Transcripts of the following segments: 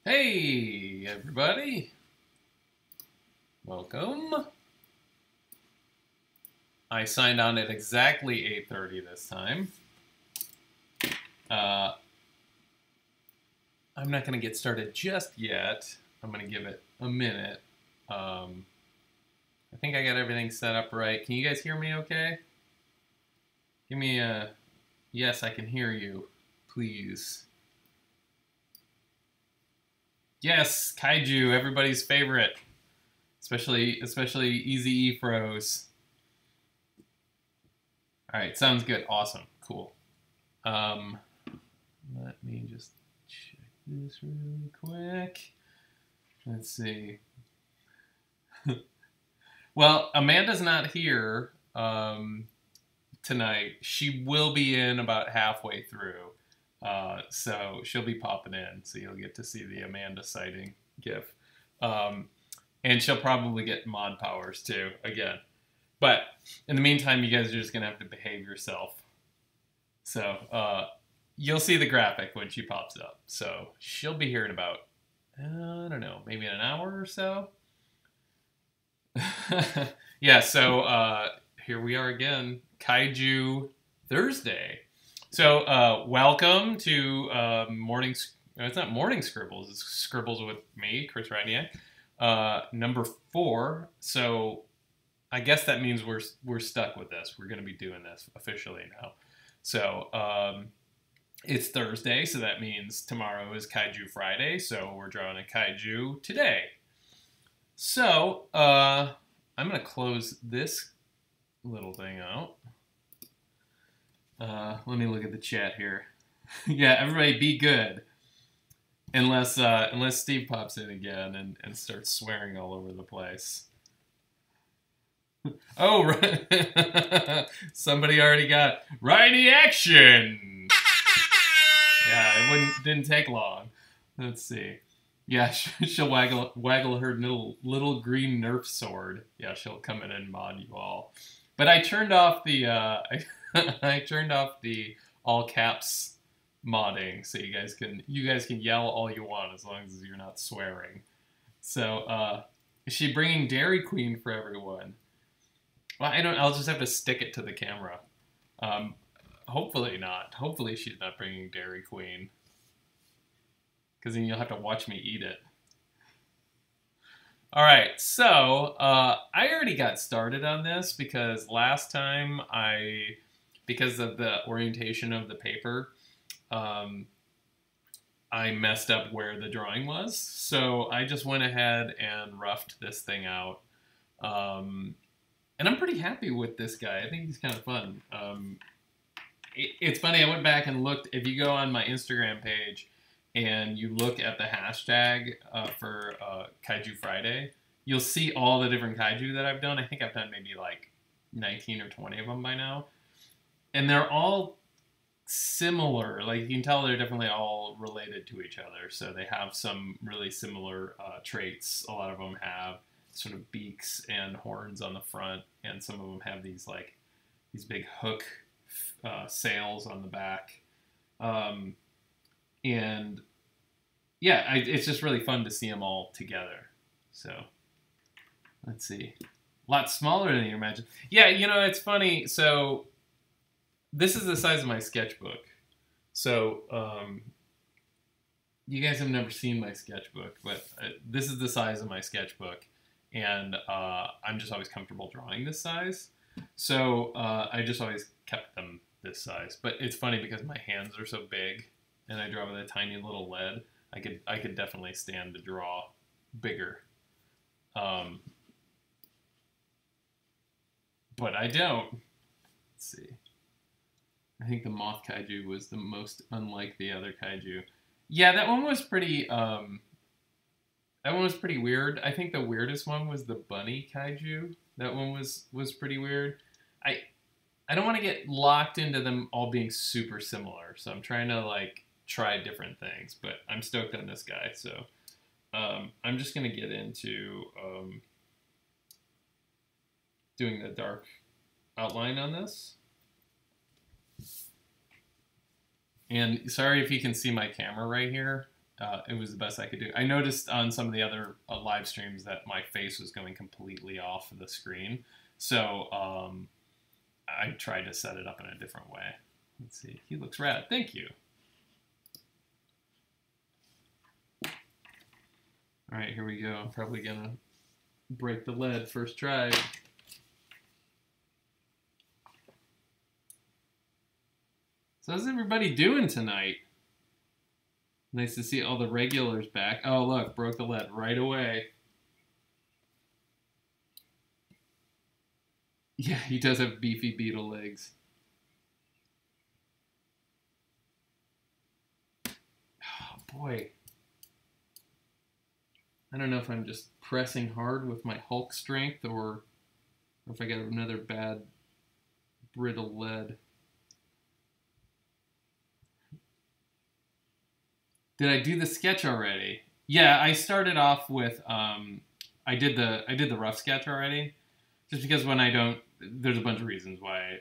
Hey, everybody. Welcome. I signed on at exactly 8:30 this time. I'm not going to get started just yet. I'm going to give it a minute. I think I got everything set up right. Can you guys hear me okay? Give me a yes, I can hear you, please. Yes, Kaiju, everybody's favorite. Especially Easy E Froze. Alright, sounds good. Awesome. Cool. Let me just check this really quick. Let's see. Well, Amanda's not here tonight. She will be in about halfway through. So she'll be popping in. So you'll get to see the Amanda sighting gif. And she'll probably get mod powers too, again. But in the meantime, you guys are just going to have to behave yourself. So you'll see the graphic when she pops up. So she'll be here in about, I don't know, maybe an hour or so. Yeah, so here we are again, Kaiju Thursday. So welcome to morning, it's not Morning Scribbles, it's Scribbles with me, Chris Ryniak. Number 4, so I guess that means we're stuck with this. We're going to be doing this officially now. So it's Thursday, so that means tomorrow is Kaiju Friday, so we're drawing a Kaiju today. So I'm going to close this little thing out. Let me look at the chat here. Yeah, everybody be good. Unless Steve pops in again and starts swearing all over the place. Oh, right. Somebody already got Ryniak. Yeah, didn't take long. Let's see. Yeah, she'll waggle her little green Nerf sword. Yeah, she'll come in and mod you all. But I turned off the I turned off the all caps modding, so you guys can yell all you want as long as you're not swearing. So is she bringing Dairy Queen for everyone? Well, I'll just have to stick it to the camera. Hopefully not. Hopefully she's not bringing Dairy Queen, because then you'll have to watch me eat it. All right, so I already got started on this because last time because of the orientation of the paper, I messed up where the drawing was. So I just went ahead and roughed this thing out. And I'm pretty happy with this guy. I think he's kind of fun. It's funny, I went back and looked. If you go on my Instagram page and you look at the hashtag for Kaiju Friday, you'll see all the different Kaiju that I've done. I think I've done maybe like 19 or 20 of them by now. And they're all similar. Like, you can tell they're definitely all related to each other. So they have some really similar traits. A lot of them have sort of beaks and horns on the front, and some of them have these big hook sails on the back. And yeah, it's just really fun to see them all together. So let's see. A lot smaller than you imagine. Yeah, you know, it's funny. So this is the size of my sketchbook. So you guys have never seen my sketchbook, but this is the size of my sketchbook. And I'm just always comfortable drawing this size. So I just always kept them this size. But it's funny because my hands are so big and I draw with a tiny little lead. I could definitely stand to draw bigger. But I don't. Let's see. I think the Moth Kaiju was the most unlike the other Kaiju. Yeah, that one was pretty... That one was pretty weird. I think the weirdest one was the Bunny Kaiju. That one was pretty weird. I don't want to get locked into them all being super similar, so I'm trying to try different things. But I'm stoked on this guy, so I'm just gonna get into doing the dark outline on this. And sorry if you can see my camera right here. it was the best I could do. I noticed on some of the other live streams that my face was going completely off the screen. So I tried to set it up in a different way. Let's see. He looks rad. Thank you. All right, here we go. I'm probably going to break the lead first try. So how's everybody doing tonight? Nice to see all the regulars back. Oh, look, broke the lead right away. Yeah, he does have beefy beetle legs. Oh, boy. I don't know if I'm just pressing hard with my Hulk strength or if I get another bad brittle lead. Did I do the sketch already? Yeah, I started off with I did the rough sketch already. Just because when I don't, there's a bunch of reasons why.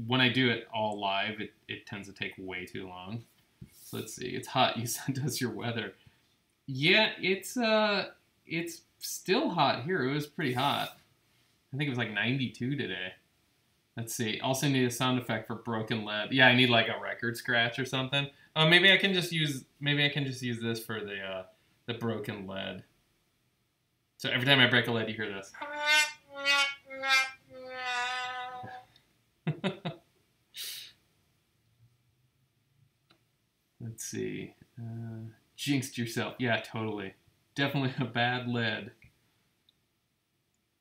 When I do it all live, it tends to take way too long. So let's see. It's hot. You sent us your weather. Yeah, it's still hot here. It was pretty hot. I think it was like 92 today. Let's see. Also need a sound effect for broken lead. Yeah, I need like a record scratch or something. Oh, maybe I can just use this for the broken lead. So every time I break a lead, you hear this. Let's see. Jinxed yourself. Yeah, totally. Definitely a bad lead.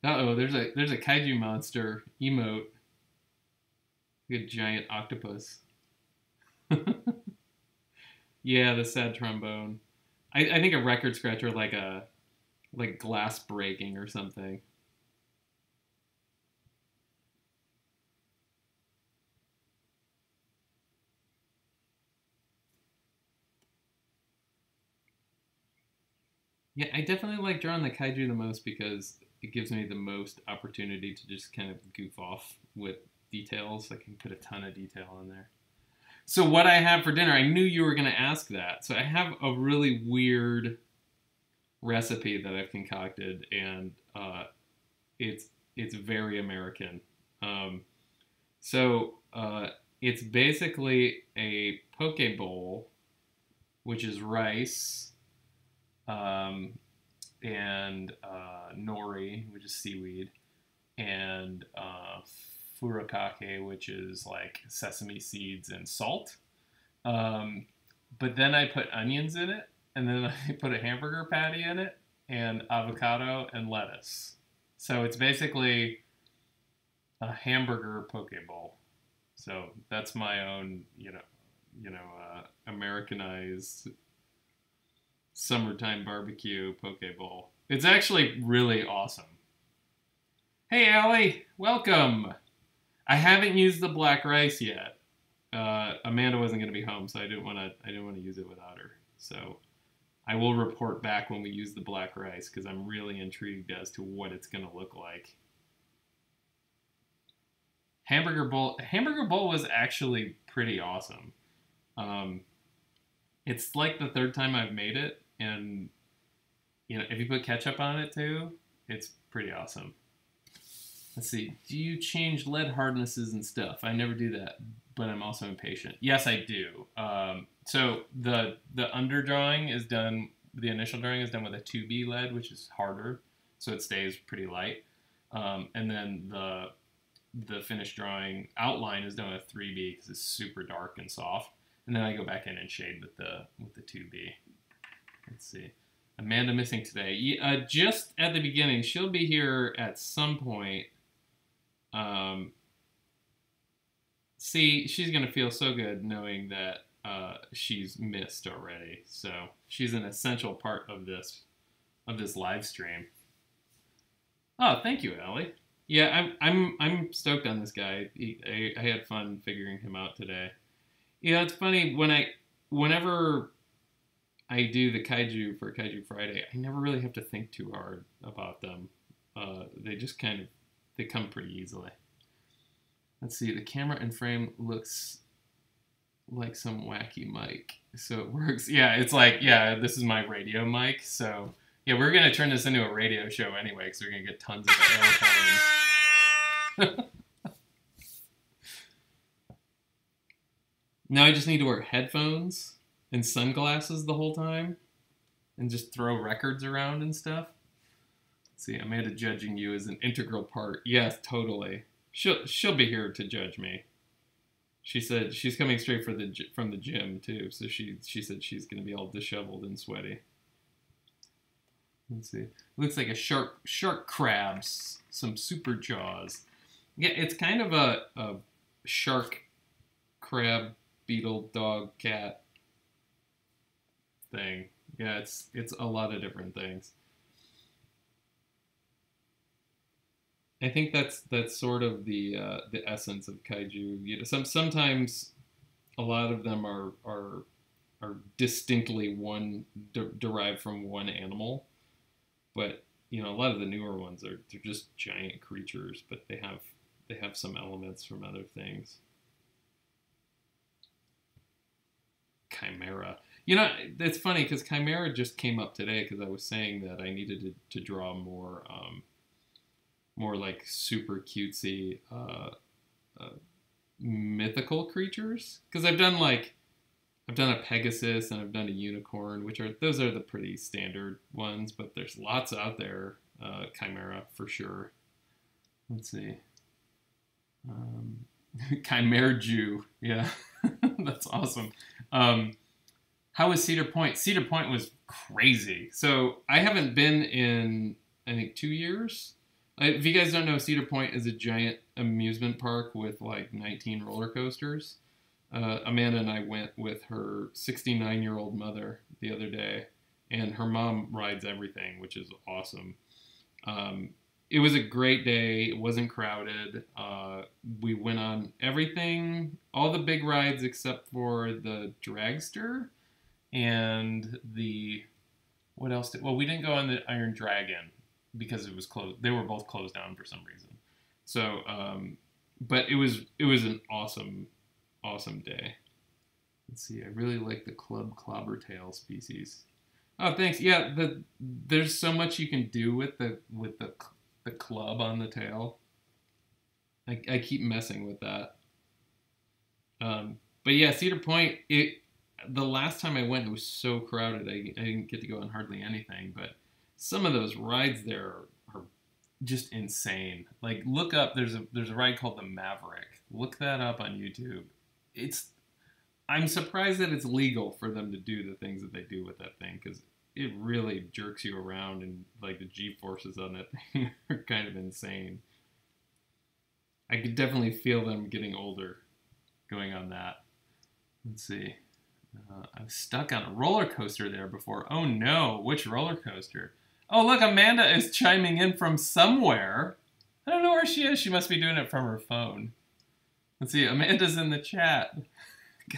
Uh-oh, there's a kaiju monster emote. Like a giant octopus. Yeah, the sad trombone. I think a record scratcher like glass breaking or something. Yeah, I definitely like drawing the kaiju the most because it gives me the most opportunity to just kind of goof off with details. I can put a ton of detail in there. So what I have for dinner, I knew you were going to ask that. So I have a really weird recipe that I've concocted, and it's very American. It's basically a poke bowl, which is rice, and nori, which is seaweed, and furikake, which is like sesame seeds and salt. But then I put onions in it, and then I put a hamburger patty in it, and avocado and lettuce. So it's basically a hamburger poke bowl. So that's my own, Americanized summertime barbecue poke bowl. It's actually really awesome. Hey, Allie, welcome. I haven't used the black rice yet. Amanda wasn't going to be home, so I didn't want to use it without her. So I will report back when we use the black rice because I'm really intrigued as to what it's going to look like. Hamburger bowl was actually pretty awesome. It's like the third time I've made it, and if you put ketchup on it too, it's pretty awesome. Let's see. Do you change lead hardnesses and stuff? I never do that, but I'm also impatient. Yes, I do. So the underdrawing is done. The initial drawing is done with a 2B lead, which is harder, so it stays pretty light. And then the finished drawing outline is done with 3B because it's super dark and soft. And then I go back in and shade with the 2B. Let's see. Amanda missing today. Just at the beginning. She'll be here at some point. See, she's going to feel so good knowing that she's missed already. So she's an essential part of this live stream. Oh, thank you, Allie. Yeah, I'm stoked on this guy. I had fun figuring him out today. It's funny whenever I do the kaiju for Kaiju Friday, I never really have to think too hard about them. They just they come pretty easily. Let's see, the camera in frame looks like some wacky mic. So it works. Yeah, it's like, yeah, this is my radio mic. So yeah, we're going to turn this into a radio show anyway, because we're going to get tons of airtime. Now I just need to wear headphones and sunglasses the whole time and just throw records around and stuff. Let's see, Amanda judging you is an integral part. Yes, totally. She'll be here to judge me. She said she's coming straight from the gym too, so she said she's going to be all disheveled and sweaty. Let's see. Looks like a shark crabs, some super jaws. Yeah, it's kind of a shark crab beetle dog cat thing. Yeah, it's a lot of different things. I think that's sort of the essence of kaiju. You know, sometimes a lot of them are distinctly derived from one animal, but you know, a lot of the newer ones they're just giant creatures, but they have some elements from other things. Chimera. You know, it's funny because Chimera just came up today because I was saying that I needed to draw more like super cutesy mythical creatures, because I've done a Pegasus and I've done a unicorn, those are the pretty standard ones, but there's lots out there. Chimera for sure. Let's see. Chimera Jew, yeah. That's awesome. How was Cedar Point? Cedar Point was crazy. So I haven't been in, I think, 2 years. If you guys don't know, Cedar Point is a giant amusement park with like 19 roller coasters. Amanda and I went with her 69-year-old mother the other day, and her mom rides everything, which is awesome. It was a great day. It wasn't crowded. We went on everything, all the big rides except for the dragster and what else? We didn't go on the Iron Dragon because it was closed. They were both closed down for some reason. So, but it was an awesome day. Let's see. I really like the club clobbertail species. Oh, thanks. Yeah, there's so much you can do with the club on the tail. I keep messing with that. But yeah, Cedar Point. The last time I went, it was so crowded. I didn't get to go on hardly anything. But some of those rides there are just insane. Like, look up. There's a ride called the Maverick. Look that up on YouTube. I'm surprised that it's legal for them to do the things that they do with that thing, because it really jerks you around, and like the G-forces on that thing are kind of insane. I could definitely feel them getting older going on that. Let's see. I was stuck on a roller coaster there before. Oh no, which roller coaster? Oh look, Amanda is chiming in from somewhere. I don't know where she is. She must be doing it from her phone. Let's see, Amanda's in the chat.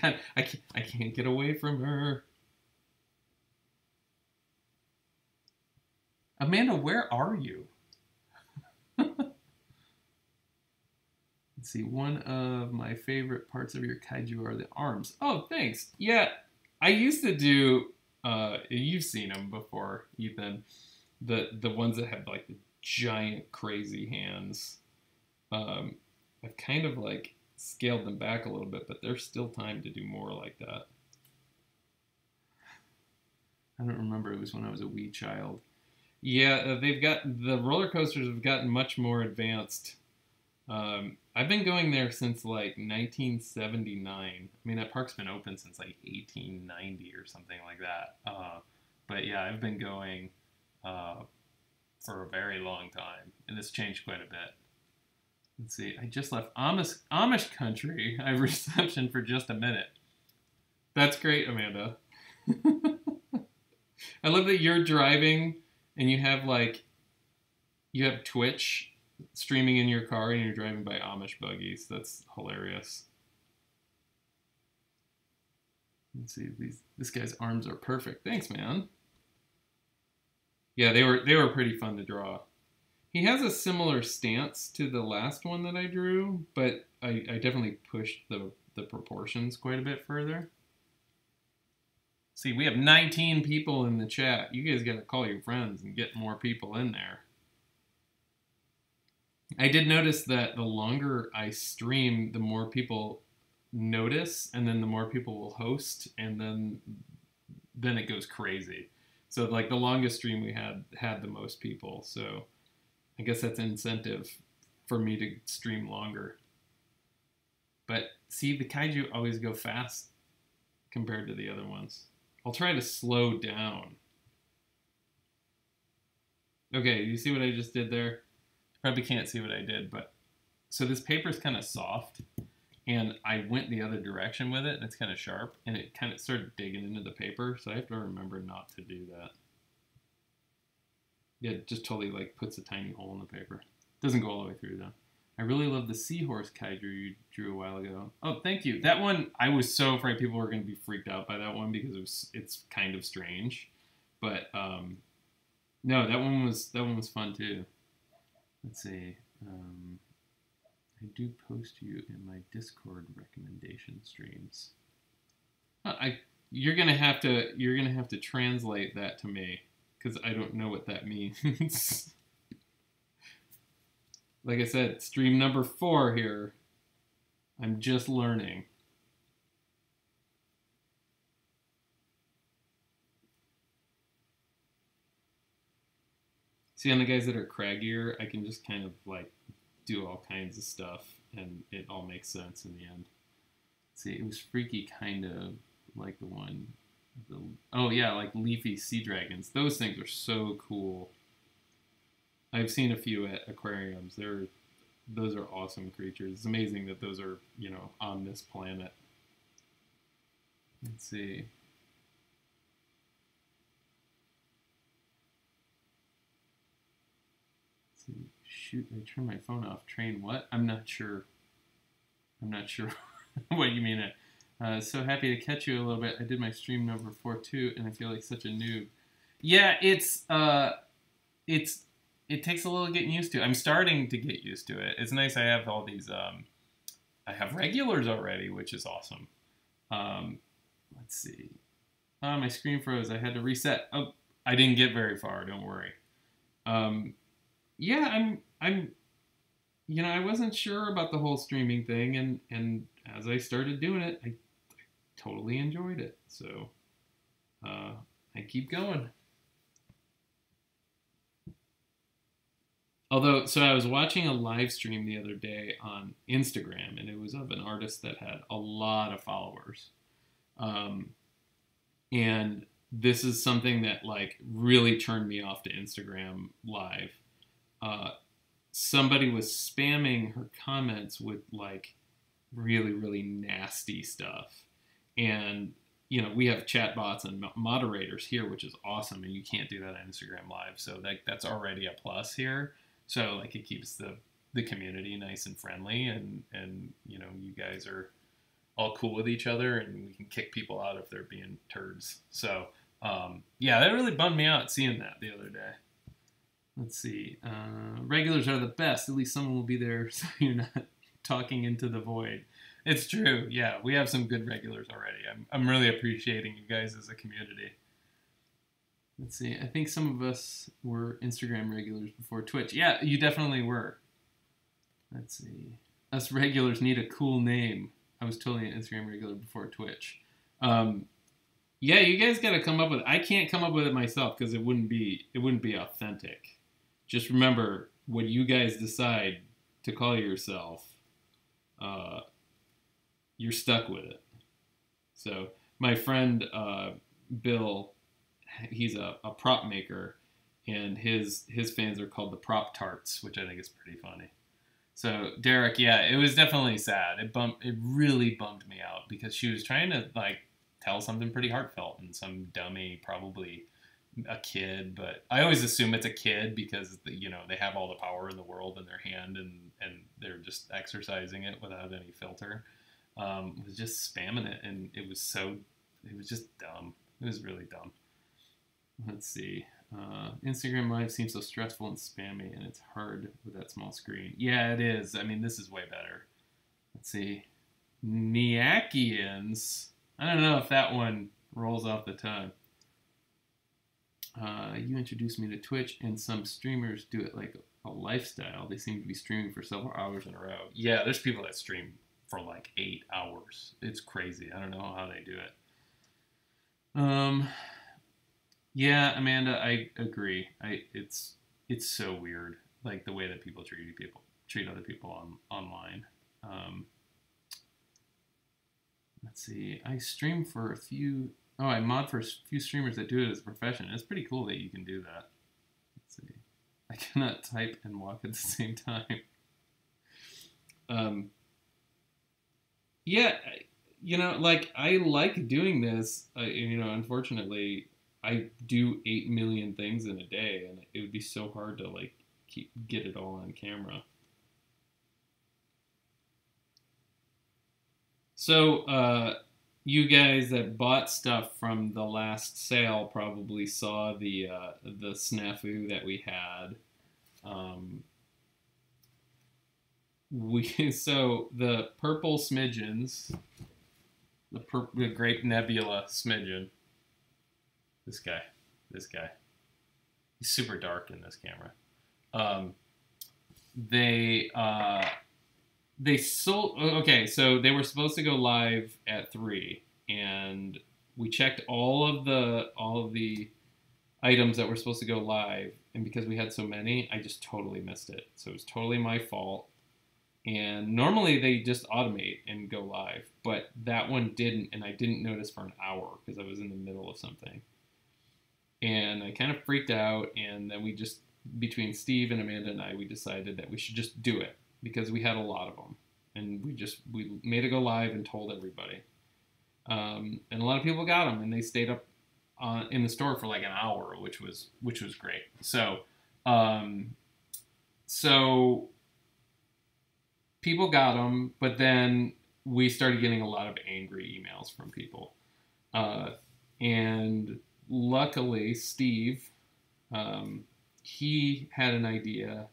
God, I can't get away from her. Amanda, where are you? Let's see, one of my favorite parts of your kaiju are the arms. Oh, thanks. Yeah, I used to do, you've seen them before, Ethan, the ones that have like the giant crazy hands. I've kind of like scaled them back a little bit, but there's still time to do more like that. I don't remember. It was when I was a wee child. Yeah, the roller coasters have gotten much more advanced. I've been going there since like 1979. I mean, that park's been open since like 1890 or something like that. But yeah, I've been going for a very long time, and it's changed quite a bit. Let's see, I just left Amish country. I have reception for just a minute. That's great, Amanda. I love that you're driving and you have Twitch streaming in your car and you're driving by Amish buggies. That's hilarious. Let's see, this guy's arms are perfect. Thanks, man. Yeah, they were pretty fun to draw. He has a similar stance to the last one that I drew, but I definitely pushed the the proportions quite a bit further. See, we have 19 people in the chat. You guys got to call your friends and get more people in there. I did notice that the longer I stream, the more people notice, and then the more people will host, and then it goes crazy. So like the longest stream we had the most people. So I guess that's an incentive for me to stream longer. But see, the kaiju always go fast compared to the other ones. I'll try to slow down. Okay, you see what I just did there? Probably can't see what I did, but so this paper is kind of soft, and I went the other direction with it, and it's kind of sharp, and it kind of started digging into the paper, so I have to remember not to do that. Yeah, it just totally like puts a tiny hole in the paper. Doesn't go all the way through though. I really love the seahorse kaiju you drew a while ago. Oh, thank you. That one, I was so afraid people were going to be freaked out by that one because it's kind of strange, but no, that one was fun too. Let's see. I do post you in my Discord recommendation streams. You're gonna have to translate that to me because I don't know what that means. Like I said, stream number 4 here. I'm just learning. See, on the guys that are craggier, I can just kind of like do all kinds of stuff and it all makes sense in the end. See, it was freaky kind of like the one, oh yeah, like leafy sea dragons. Those things are so cool. I've seen a few at aquariums. Those are awesome creatures. It's amazing that those are, on this planet. Let's see. Shoot, I turned my phone off. Train what? I'm not sure. What you mean. So happy to catch you a little bit. I did my stream number 4 too, and I feel like such a noob. Yeah, it takes a little getting used to. I'm starting to get used to it. It's nice I have all these, I have regulars already, which is awesome. Let's see. My screen froze. I had to reset. Oh, I didn't get very far. Don't worry. Yeah, I wasn't sure about the whole streaming thing, and as I started doing it, I totally enjoyed it. So, I keep going. Although, so I was watching a live stream the other day on Instagram, and it was of an artist that had a lot of followers. And this is something that like really turned me off to Instagram live. Somebody was spamming her comments with like really, really nasty stuff. And, we have chat bots and moderators here, which is awesome. And you can't do that on Instagram live. So that's already a plus here. So like it keeps the community nice and friendly, and you guys are all cool with each other, and we can kick people out if they're being turds. So yeah, that really bummed me out seeing that the other day. Let's see. Regulars are the best. At least someone will be there, so you're not talking into the void. It's true. Yeah, we have some good regulars already. I'm really appreciating you guys as a community. Let's see. I think some of us were Instagram regulars before Twitch. Yeah, you definitely were. Let's see. Us regulars need a cool name. I was totally an Instagram regular before Twitch. Yeah, you guys got to come up with it. I can't come up with it myself because it wouldn't be authentic. Just remember, when you guys decide to call yourself, you're stuck with it. So my friend Bill, he's a prop maker, and his fans are called the Prop Tarts, which I think is pretty funny. So Derek, yeah, it was definitely sad. It really bummed me out because she was trying to like tell something pretty heartfelt, and some dummy, probably a kid, but I always assume it's a kid because they have all the power in the world in their hand, and they're just exercising it without any filter. Was just spamming it, and it was just dumb. It was really dumb. Let's see. Instagram Live seems so stressful and spammy, and it's hard with that small screen. Yeah, it is. I mean, this is way better. Let's see. Nyakians. I don't know if that one rolls off the tongue. You introduced me to Twitch, and some streamers do it like a lifestyle. They seem to be streaming for several hours in a row. Yeah, there's people that stream for like 8 hours. It's crazy. I don't know how they do it. Yeah, Amanda, I agree. It's so weird, like the way that people treat other people online. Let's see. I stream for a few. Oh, I mod for a few streamers that do it as a profession. It's pretty cool that you can do that. Let's see. I cannot type and walk at the same time. Yeah, like I like doing this. Unfortunately, I do 8 million things in a day, and it would be so hard to like get it all on camera. So, you guys that bought stuff from the last sale probably saw the snafu that we had. So the purple smidgens, the Grape Nebula smidgen. This guy, he's super dark in this camera. They sold. Okay, so they were supposed to go live at 3, and we checked all of the items that were supposed to go live, and because we had so many, I just totally missed it. So it was totally my fault. And normally they just automate and go live, but that one didn't, and I didn't notice for an hour because I was in the middle of something. And I kind of freaked out, and then between Steve and Amanda and I, we decided that we should just do it because we had a lot of them, and we made it go live and told everybody. And a lot of people got them, and they stayed up in the store for like an hour, which was great. So people got them, but then we started getting a lot of angry emails from people. And luckily, Steve, he had an idea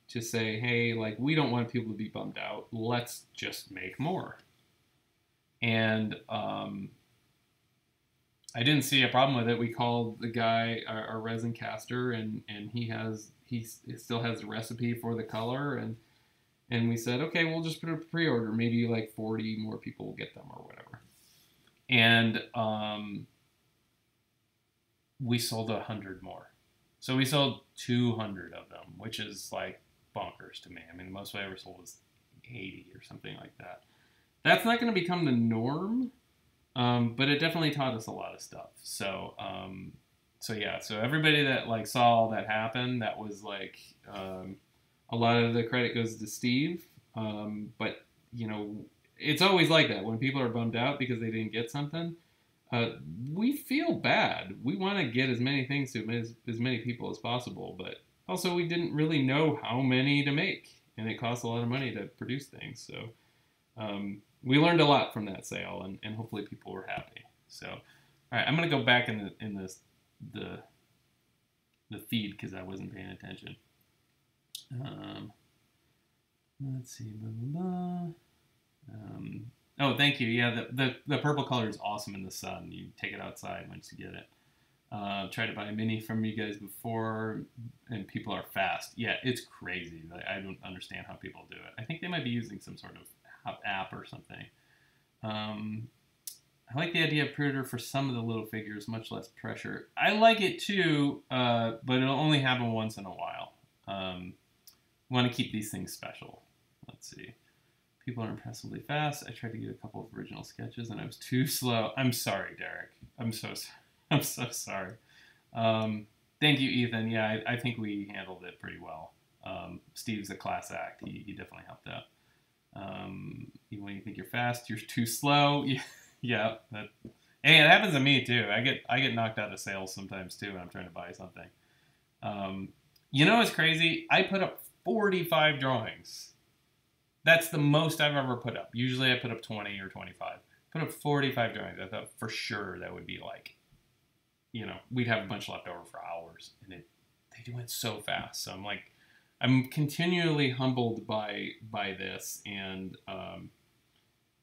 to say, hey, like, we don't want people to be bummed out. Let's just make more. And I didn't see a problem with it. We called the guy, our resin caster, and he still has the recipe for the color, and we said, okay, we'll just put a pre-order. Maybe like 40 more people will get them or whatever. And we sold 100 more. So we sold 200 of them, which is like bonkers to me. I mean, the most I ever sold was 80 or something like that. That's not going to become the norm, but it definitely taught us a lot of stuff. So yeah. So everybody that like saw all that happen, that was like a lot of the credit goes to Steve. But it's always like that when people are bummed out because they didn't get something. We feel bad. We want to get as many things to as many people as possible, but also we didn't really know how many to make, and it costs a lot of money to produce things. So we learned a lot from that sale, and hopefully people were happy. So, all right, I'm gonna go back in the feed because I wasn't paying attention. Let's see. Blah, blah, blah. Oh, thank you. Yeah, the purple color is awesome in the sun. You take it outside once you get it. Tried to buy a mini from you guys before, and people are fast. Yeah, it's crazy. I don't understand how people do it. I think they might be using some sort of app or something. I like the idea of pre-order for some of the little figures, much less pressure. I like it too, but it'll only happen once in a while. Want to keep these things special. Let's see. People are impressively fast. I tried to get a couple of original sketches, and I was too slow. I'm sorry, Derek. I'm so sorry. Thank you, Ethan. Yeah, I think we handled it pretty well. Steve's a class act. He definitely helped out. Even when you think you're fast, you're too slow. Yeah. Hey, it happens to me too. I get knocked out of sales sometimes too when I'm trying to buy something. What's crazy? I put up 45 drawings. That's the most I've ever put up. Usually I put up 20 or 25. Put up 45 drawings. I thought for sure that would be like, we'd have a bunch left over for hours, and they went so fast. So I'm continually humbled by this, and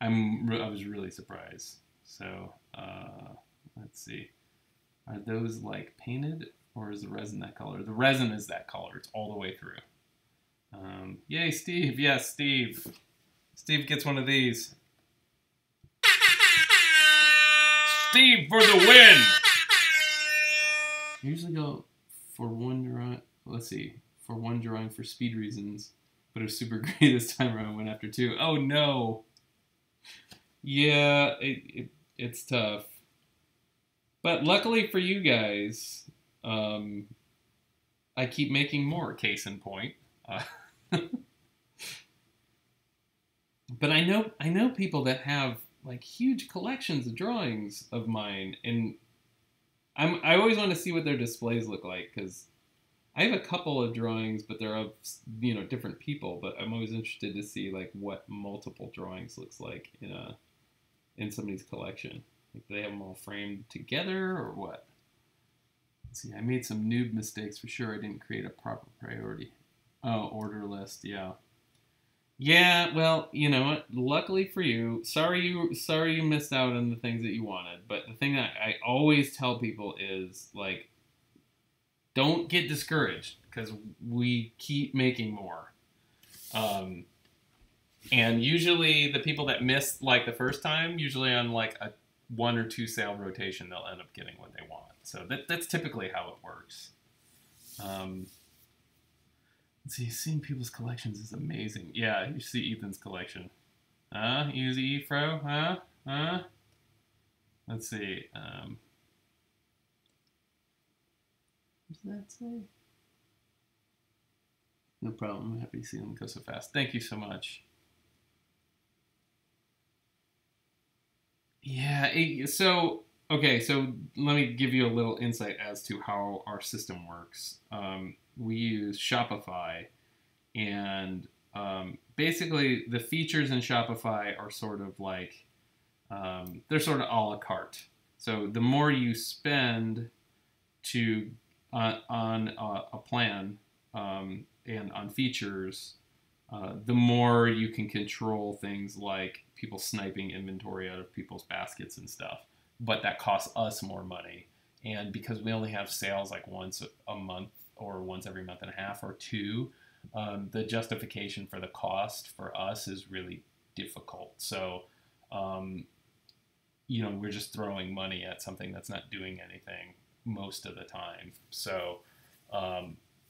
I was really surprised. So let's see. Are those like painted or is the resin that color? The resin is that color. It's all the way through. Yay, Steve. Yes, Steve. Steve gets one of these. Steve for the win! I usually go for one drawing. Let's see. For one drawing for speed reasons. But it was super great this time around. I went after two. Oh, no. Yeah, it's tough. But luckily for you guys, I keep making more, case in point. But I know people that have like huge collections of drawings of mine, and I always want to see what their displays look like because I have a couple of drawings, but they're of different people. But I'm always interested to see like what multiple drawings looks like in somebody's collection. Like, do they have them all framed together or what? Let's see, I made some noob mistakes for sure. I didn't create a proper priority. Oh, order list, yeah. Yeah, well, you know what? Luckily for you, sorry you missed out on the things that you wanted. But the thing that I always tell people is like, don't get discouraged because we keep making more. And usually the people that missed like the first time, usually on like a 1 or 2 sale rotation, they'll end up getting what they want. So that's typically how it works. Let's see, seeing people's collections is amazing. Yeah, you see Ethan's collection. Easy Efro, huh? Let's see. What does that say? No problem. I'm happy to see them go so fast. Thank you so much. Yeah, okay, so let me give you a little insight as to how our system works. We use Shopify, and basically the features in Shopify are sort of like, they're sort of a la carte. So the more you spend on a plan and on features, the more you can control things like people sniping inventory out of people's baskets and stuff. But that costs us more money. And because we only have sales like once a month or once every month and a half or 2, the justification for the cost for us is really difficult. So, we're just throwing money at something that's not doing anything most of the time. So,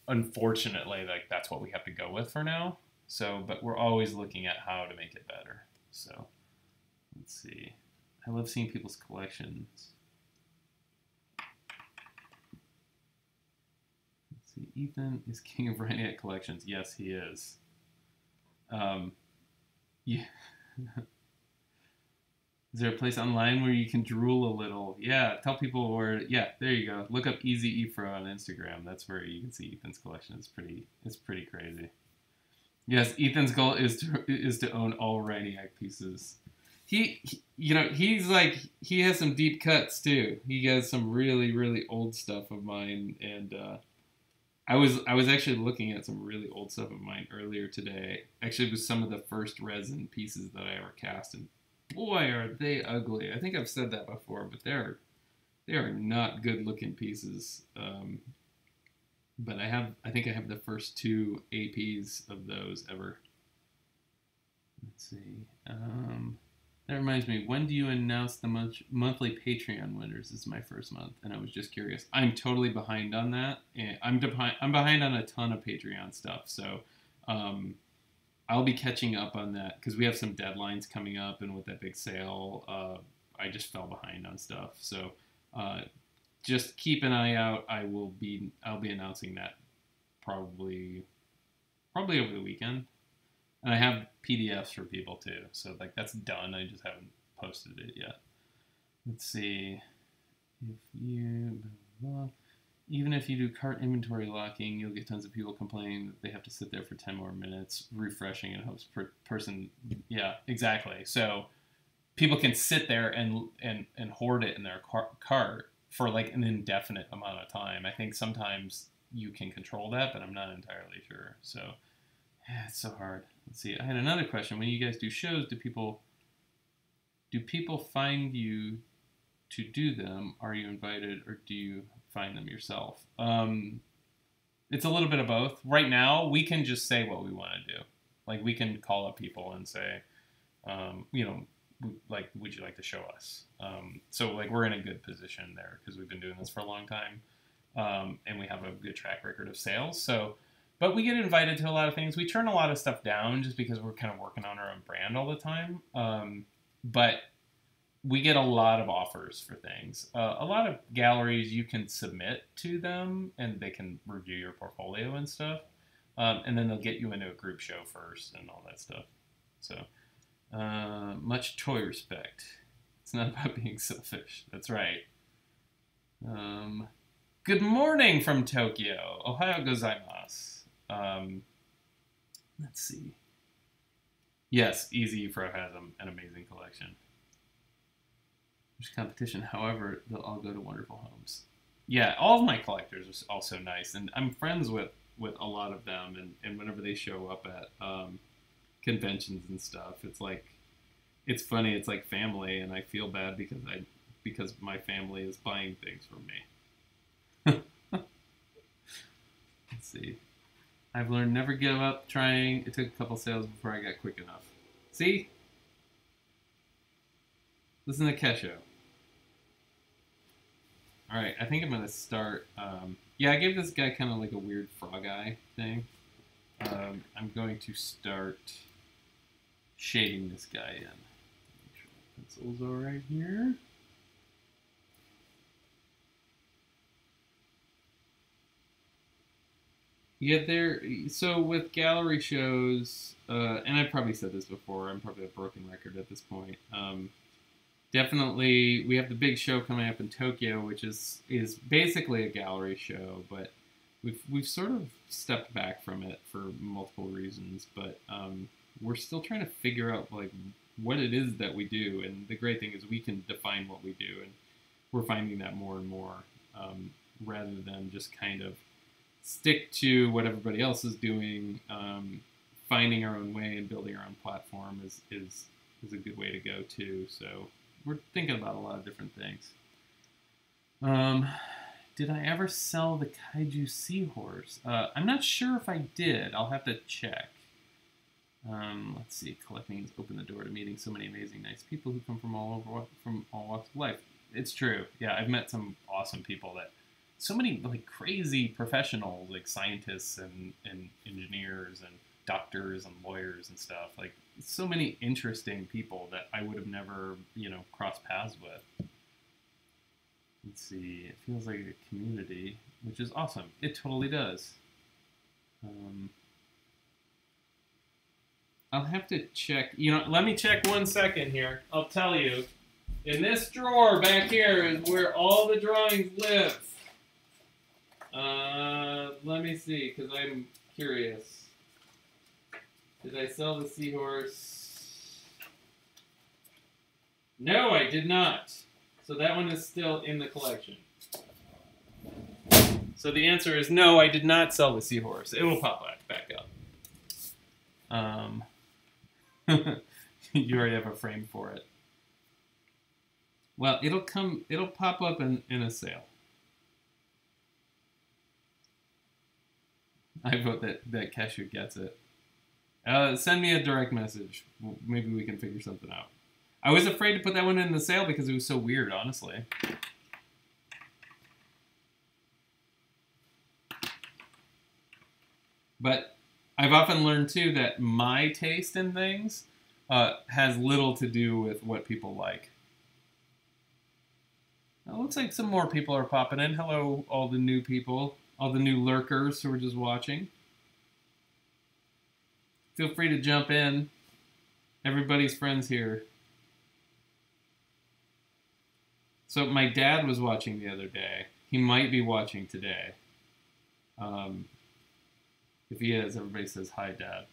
unfortunately, like that's what we have to go with for now. So, but we're always looking at how to make it better. So, let's see. I love seeing people's collections. Let's see. Ethan is king of Ryniak collections. Yes, he is. Yeah. Is there a place online where you can drool a little? Yeah, tell people where. Yeah, there you go. Look up Easy Efro on Instagram. That's where you can see Ethan's collection. It's pretty crazy. Yes, Ethan's goal is to own all Ryniak pieces. He's like, he has some deep cuts too. He has some really, really old stuff of mine, and I was actually looking at some really old stuff of mine earlier today. Actually, it was some of the first resin pieces that I ever cast, and boy, are they ugly. I think I've said that before, but they are not good looking pieces. But I think I have the first 2 APs of those ever. Let's see. That reminds me, when do you announce the monthly Patreon winners? This is my first month, and I was just curious. I'm totally behind on that. And I'm behind on a ton of Patreon stuff, so I'll be catching up on that because we have some deadlines coming up, and with that big sale, I just fell behind on stuff. So just keep an eye out. I'll be announcing that probably over the weekend. And I have PDFs for people too. So like that's done. I just haven't posted it yet. Let's see. Even if you do cart inventory locking, you'll get tons of people complaining that they have to sit there for 10 more minutes refreshing in hopes person. Yeah, exactly. So people can sit there and hoard it in their cart for like an indefinite amount of time. I think sometimes you can control that, but I'm not entirely sure. So yeah, it's so hard. Let's see. I had another question. When you guys do shows, do people Do people find you to do them? Are you invited, or do you find them yourself? It's a little bit of both. Right now, we can just say what we want to do. Like, we can call up people and say, like, would you like to show us? So, like, we're in a good position there because we've been doing this for a long time, and we have a good track record of sales. So, but we get invited to a lot of things. We turn a lot of stuff down just because we're kind of working on our own brand all the time. But we get a lot of offers for things. A lot of galleries, you can submit to them and they can review your portfolio and stuff. And then they'll get you into a group show first and all that stuff. So much toy respect. It's not about being selfish. That's right. Good morning from Tokyo. Ohayo gozaimasu. Let's see. Yes, Easy Pro has an amazing collection. There's competition, however, they'll all go to wonderful homes. Yeah, all of my collectors are also nice, and I'm friends with a lot of them, and whenever they show up at conventions and stuff, it's like, it's funny, it's like family, and I feel bad because my family is buying things from me. Let's see. I've learned never give up trying. It took a couple sales before I got quick enough. See? Listen to Kesho. Alright, I think I'm going to start. Yeah, I gave this guy kind of like a weird frog eye thing. I'm going to start shading this guy in. Make sure the pencils are right here. Yeah, so with gallery shows, and I've probably said this before, I'm probably a broken record at this point. Definitely, we have the big show coming up in Tokyo, which is basically a gallery show, but we've sort of stepped back from it for multiple reasons. But we're still trying to figure out like what it is that we do, and the great thing is we can define what we do, and we're finding that more and more, rather than just kind of stick to what everybody else is doing. Finding our own way and building our own platform is a good way to go too. So we're thinking about a lot of different things. Did I ever sell the Kaiju Seahorse? I'm not sure if I did. I'll have to check. Let's see. Collecting has opened the door to meeting so many amazing, nice people who come from all walks of life. It's true. Yeah, I've met some awesome people that. So many like crazy professionals, like scientists and engineers and doctors and lawyers and stuff. Like so many interesting people that I would have never, crossed paths with. Let's see. It feels like a community, which is awesome. It totally does. I'll have to check. Let me check 1 second here. I'll tell you. In this drawer back here is where all the drawings live. Let me see, because I'm curious. Did I sell the seahorse? No, I did not. So that one is still in the collection. So the answer is no, I did not sell the seahorse. It will pop back up. You already have a frame for it. Well, it'll pop up in a sale. I vote that Cashew gets it. Send me a direct message. Maybe we can figure something out. I was afraid to put that one in the sale because it was so weird, honestly. But I've often learned, too, that my taste in things has little to do with what people like. It looks like some more people are popping in. Hello, all the new people. All the new lurkers who are just watching. Feel free to jump in. Everybody's friends here. So my dad was watching the other day. He might be watching today. If he is, everybody says, hi, Dad.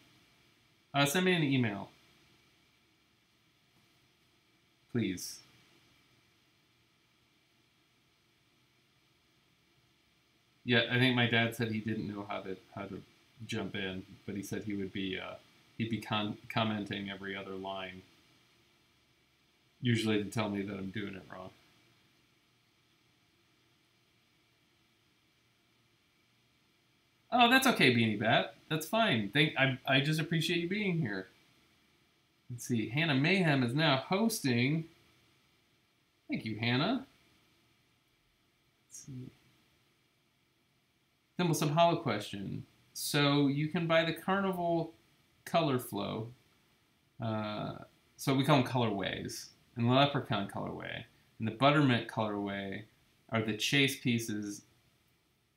Send me an email. Please. Yeah, I think my dad said he didn't know how to jump in, but he said he'd be commenting every other line. usually to tell me that I'm doing it wrong. Oh, that's okay, Beanie Bat. That's fine. I just appreciate you being here. Let's see. Hannah Mayhem is now hosting. Thank you, Hannah. Let's see. Thimblesome Hollow question. So you can buy the Carnival Color Flow. So we call them colorways. And the Leprechaun colorway and the Buttermint colorway are the chase pieces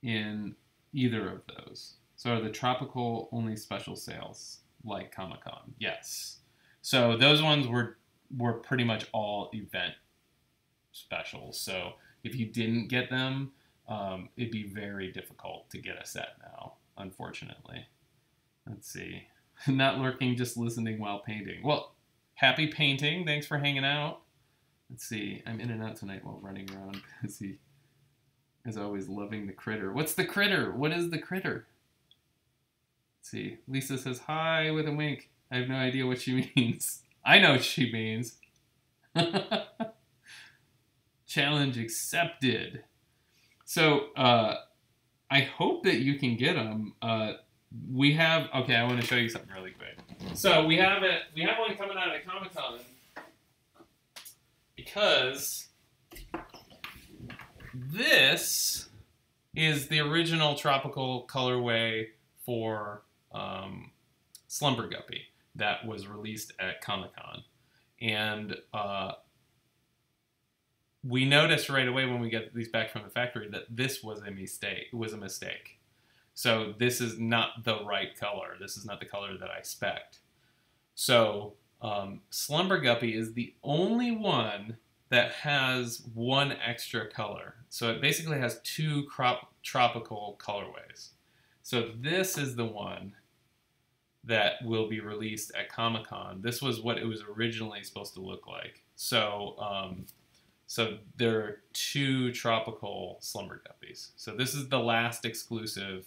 in either of those. So are the tropical only special sales like Comic-Con? Yes. So those ones were pretty much all event specials. So if you didn't get them, it'd be very difficult to get a set now, unfortunately. Let's see. Not lurking, just listening while painting. Well, happy painting. Thanks for hanging out. Let's see. I'm in and out tonight while running around. Let's see. As always, loving the critter. What's the critter? What is the critter? Let's see. Lisa says hi with a wink. I have no idea what she means. I know what she means. Challenge accepted. So, I hope that you can get them. We have, okay, I want to show you something really quick. So we have one coming out at Comic-Con because this is the original tropical colorway for Slumber Guppy that was released at Comic-Con. And we noticed right away when we get these back from the factory that this was a mistake. It was a mistake. So this is not the right color. This is not the color that I spec'd. So Slumber Guppy is the only one that has one extra color. So it basically has two tropical colorways. So this is the one that will be released at Comic-Con. This was what it was originally supposed to look like. So so there are two tropical Slumber Guppies. So this is the last exclusive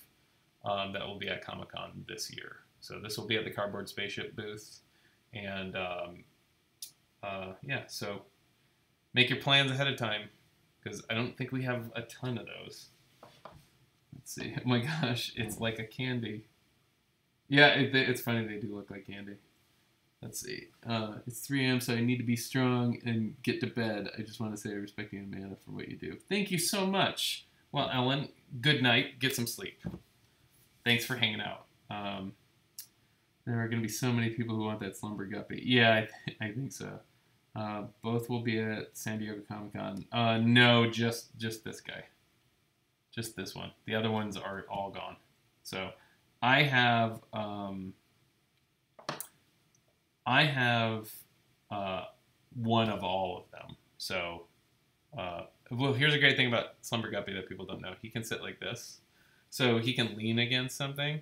that will be at Comic-Con this year. So this will be at the Cardboard Spaceship booth. And yeah, so make your plans ahead of time because I don't think we have a ton of those. Let's see. Oh my gosh, it's like a candy. Yeah, it's funny. They do look like candy. Let's see. It's 3 a.m., so I need to be strong and get to bed. I just want to say I respect you, Amanda, for what you do. Thank you so much. Well, Ellen, good night. Get some sleep. Thanks for hanging out. There are going to be so many people who want that Slumber Guppy. Yeah, I think so. Both will be at San Diego Comic-Con. No, just this guy. Just this one. The other ones are all gone. So I have one of all of them. So, well, here's a great thing about Slumber Guppy that people don't know. He can sit like this. So he can lean against something.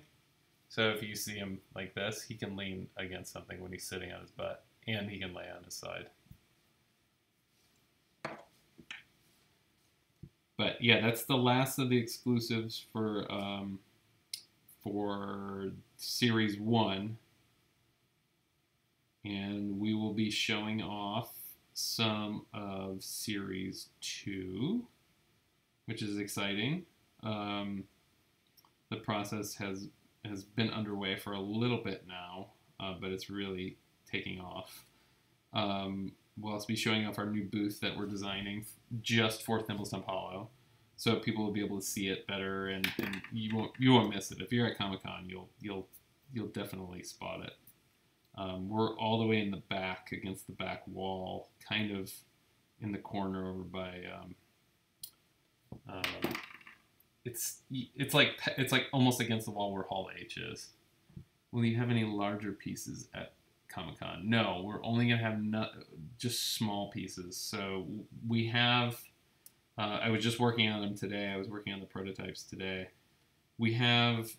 So if you see him like this, he can lean against something when he's sitting on his butt. And he can lay on his side. But yeah, that's the last of the exclusives for Series 1. And we will be showing off some of Series 2, which is exciting. The process has been underway for a little bit now, but it's really taking off. We'll also be showing off our new booth that we're designing just for Thimblestump Hollow, so people will be able to see it better, and you won't miss it. If you're at Comic-Con, you'll definitely spot it. We're all the way in the back against the back wall, kind of in the corner over by. It's like almost against the wall where Hall H is. Will you have any larger pieces at Comic-Con? No, we're only gonna have just small pieces. So we have. I was just working on them today. I was working on the prototypes today. We have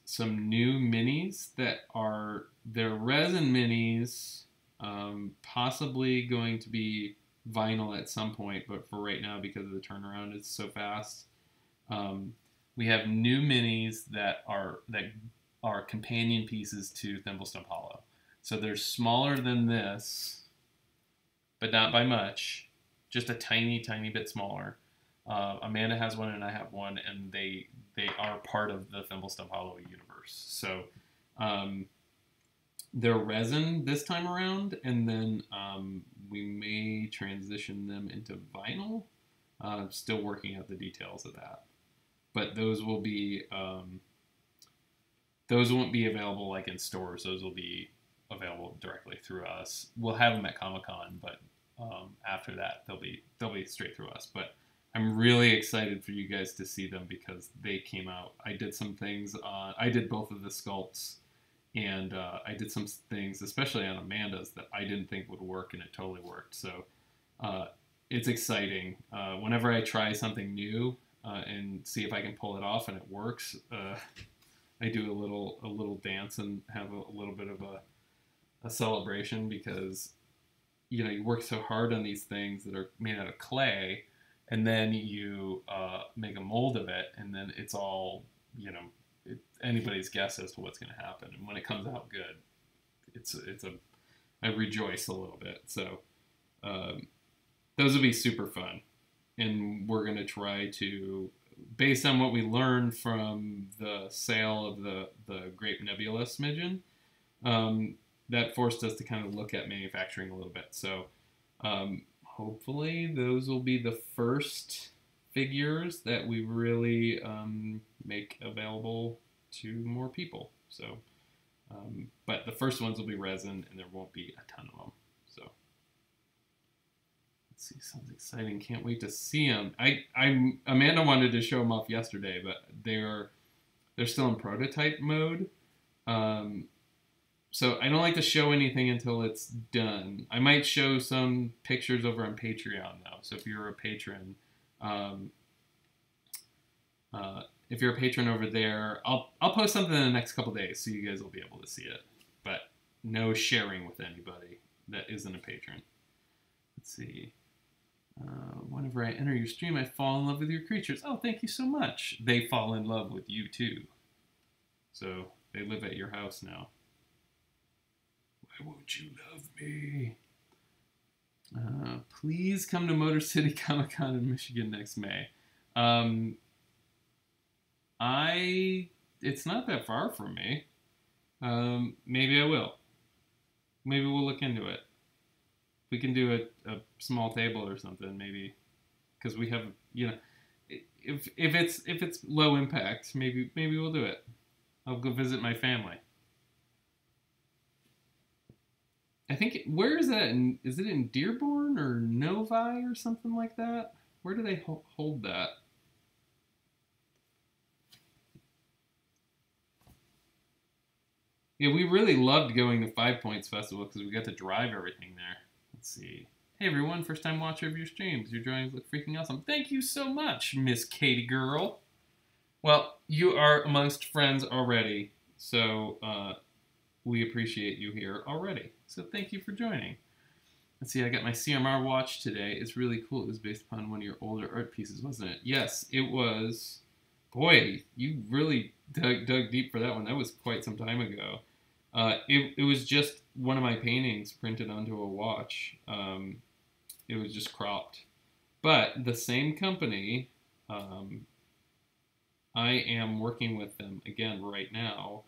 some new minis that they're resin minis, possibly going to be vinyl at some point, but for right now, because of the turnaround, it's so fast. We have new minis that are companion pieces to Thimblestump Hollow. So they're smaller than this, but not by much. Just a tiny, tiny bit smaller. Amanda has one and I have one, and they are part of the Thimble Stuff Hollow universe. So they're resin this time around, and then we may transition them into vinyl. Still working out the details of that. But those will be those won't be available like in stores. Those will be available directly through us. We'll have them at Comic-Con, but after that they'll be straight through us. But I'm really excited for you guys to see them because they came out. I did some things on, I did both of the sculpts, and I did some things, especially on Amanda's, that I didn't think would work, and it totally worked. So it's exciting. Whenever I try something new and see if I can pull it off and it works, I do a little dance and have a little bit of a celebration, because you know, you work so hard on these things that are made out of clay, and then you make a mold of it, and then it's all, you know, anybody's guess as to what's going to happen. And when it comes out good, I rejoice a little bit. So those will be super fun, and we're going to try to, based on what we learned from the sale of the Grape Nebula smidgen, that forced us to kind of look at manufacturing a little bit. So hopefully those will be the first figures that we really make available to more people. So, but the first ones will be resin, and there won't be a ton of them. So let's see, sounds exciting. Can't wait to see them. Amanda wanted to show them off yesterday, but they're still in prototype mode. So I don't like to show anything until it's done. I might show some pictures over on Patreon though. So if you're a patron, over there, I'll post something in the next couple days so you guys will be able to see it. But no sharing with anybody that isn't a patron. Let's see. Whenever I enter your stream, I fall in love with your creatures. Oh, thank you so much. They fall in love with you too. So they live at your house now. Why won't you love me? Please come to Motor City Comic Con in Michigan next May. It's not that far from me. Maybe I will. Maybe we'll look into it. We can do a small table or something, maybe, because we have, you know, if it's low impact, maybe we'll do it. I'll go visit my family. I think, where is that? Is it in Dearborn or Novi or something like that? Where do they hold that? Yeah, we really loved going to Five Points Festival because we got to drive everything there. Let's see. Hey everyone, first time watcher of your streams. Your drawings look freaking awesome. Thank you so much, Miss Katie Girl. Well, you are amongst friends already, so we appreciate you here already. So thank you for joining. Let's see, I got my CMR watch today. It's really cool. It was based upon one of your older art pieces, wasn't it? Yes, it was. Boy, you really dug deep for that one. That was quite some time ago. It was just one of my paintings printed onto a watch. It was just cropped. But the same company, I am working with them again right now,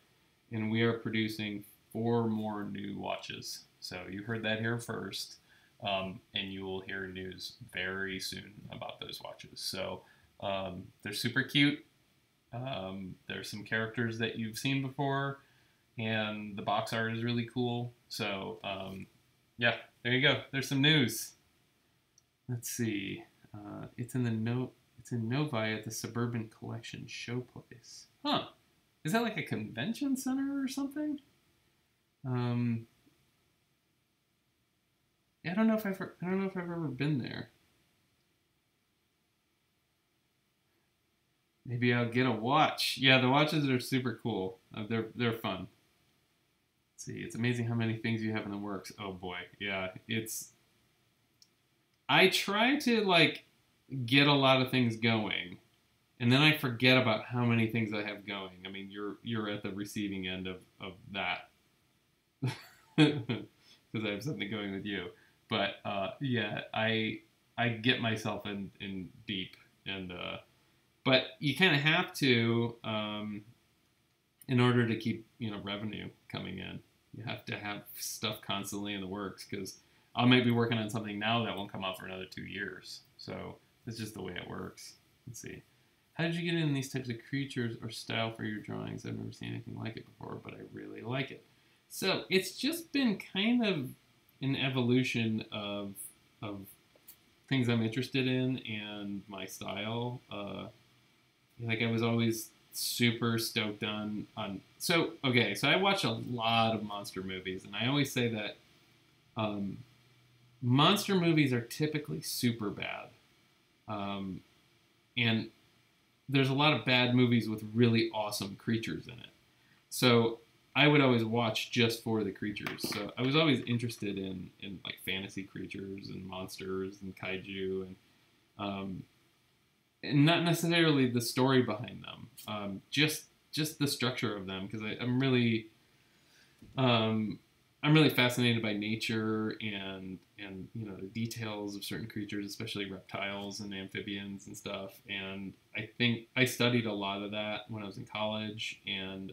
and we are producing 4 more new watches. So you heard that here first, and you will hear news very soon about those watches. So they're super cute. There's some characters that you've seen before, and the box art is really cool. So yeah, there you go. There's some news. Let's see. It's in Novi at the Suburban Collection Showplace. Huh? Is that like a convention center or something? I don't know if I've ever been there. Maybe I'll get a watch. Yeah, the watches are super cool. They're fun. Let's see, it's amazing how many things you have in the works. Oh boy, yeah, I try to like get a lot of things going, and then I forget about how many things I have going. I mean, you're at the receiving end of that because I have something going with you. But yeah, I get myself in deep, and but you kind of have to in order to keep revenue coming in. You have to have stuff constantly in the works because I might be working on something now that won't come out for another 2 years. So it's just the way it works. Let's see. How did you get in these types of creatures or style for your drawings? I've never seen anything like it before, but I really like it. So it's just been kind of an evolution of things I'm interested in and my style. Like I was always super stoked on so I watch a lot of monster movies, and I always say that monster movies are typically super bad, and there's a lot of bad movies with really awesome creatures in it. So I would always watch just for the creatures. So I was always interested in like fantasy creatures and monsters and kaiju and not necessarily the story behind them, just the structure of them, because I'm really fascinated by nature and the details of certain creatures, especially reptiles and amphibians and stuff. And I think I studied a lot of that when I was in college, and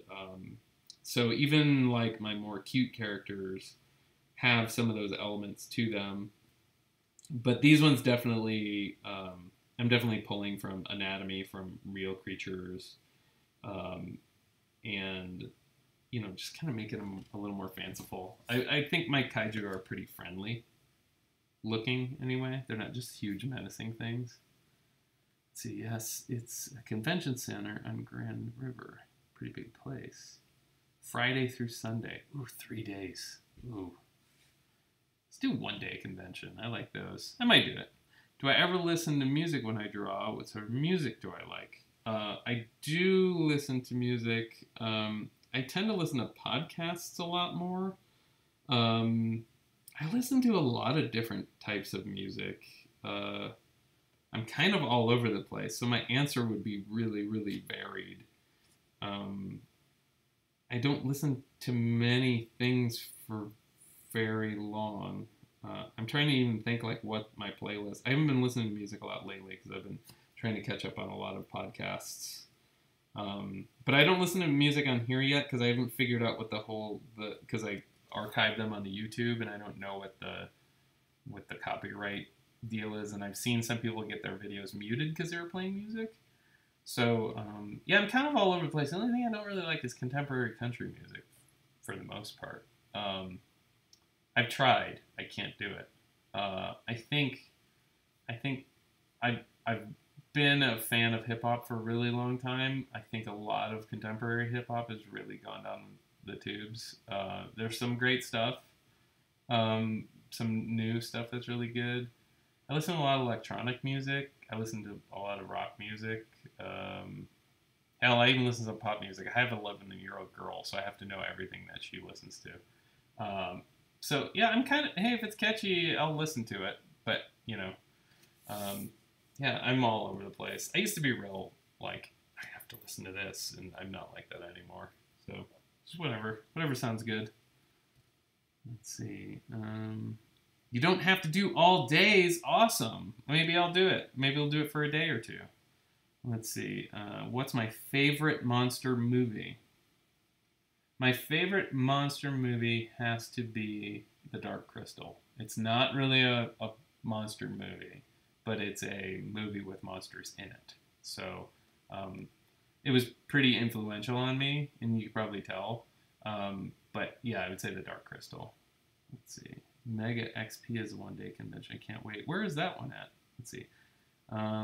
so even like my more cute characters have some of those elements to them. But these ones definitely, I'm definitely pulling from anatomy, from real creatures, and just kind of making them a little more fanciful. I think my kaiju are pretty friendly looking anyway. They're not just huge menacing things. Let's see, yes, it's a convention center on Grand River. Pretty big place. Friday through Sunday. Ooh, 3 days. Ooh. Let's do 1-day convention. I like those. I might do it. Do I ever listen to music when I draw? What sort of music do I like? I do listen to music. I tend to listen to podcasts a lot more. I listen to a lot of different types of music. I'm kind of all over the place, so my answer would be really, really varied. I don't listen to many things for very long. I'm trying to even think like what my playlist. I haven't been listening to music a lot lately because I've been trying to catch up on a lot of podcasts. But I don't listen to music on here yet because I haven't figured out what because I archived them on the YouTube and I don't know what the copyright deal is. And I've seen some people get their videos muted because they were playing music. So yeah, I'm kind of all over the place. The only thing I don't really like is contemporary country music for the most part. I've tried. I can't do it. I think I've been a fan of hip hop for a really long time. I think a lot of contemporary hip hop has really gone down the tubes. There's some great stuff, some new stuff that's really good. I listen to a lot of electronic music. I listen to a lot of rock music. Hell, I even listen to pop music. I have an 11-year-old girl, so I have to know everything that she listens to. So yeah, I'm kind of, hey, if it's catchy, I'll listen to it. But yeah, I'm all over the place. I used to be real like I have to listen to this, and I'm not like that anymore. So just whatever sounds good. Let's see. You don't have to do all days. Awesome. Maybe I'll do it. Maybe I'll do it for a day or two. Let's see. What's my favorite monster movie? My favorite monster movie has to be The Dark Crystal. It's not really a monster movie, but it's a movie with monsters in it. So it was pretty influential on me, and you could probably tell. But yeah, I would say The Dark Crystal. Let's see. Mega XP is a 1-day convention. I can't wait. Where is that one at? Let's see.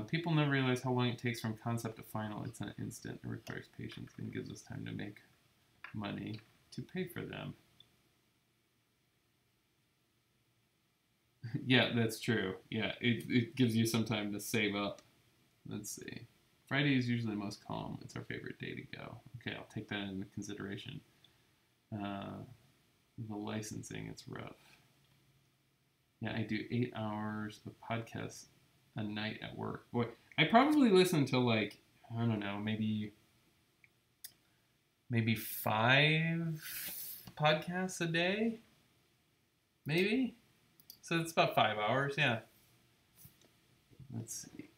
People never realize how long it takes from concept to final. It's an instant. It requires patience and gives us time to make money to pay for them. Yeah, that's true. Yeah, it gives you some time to save up. Let's see. Friday is usually the most calm. It's our favorite day to go. Okay, I'll take that into consideration. The licensing, it's rough. Yeah, I do 8 hours of podcasts a night at work. Boy, I probably listen to like, I don't know, maybe 5 podcasts a day, maybe. So it's about 5 hours, yeah. Let's see.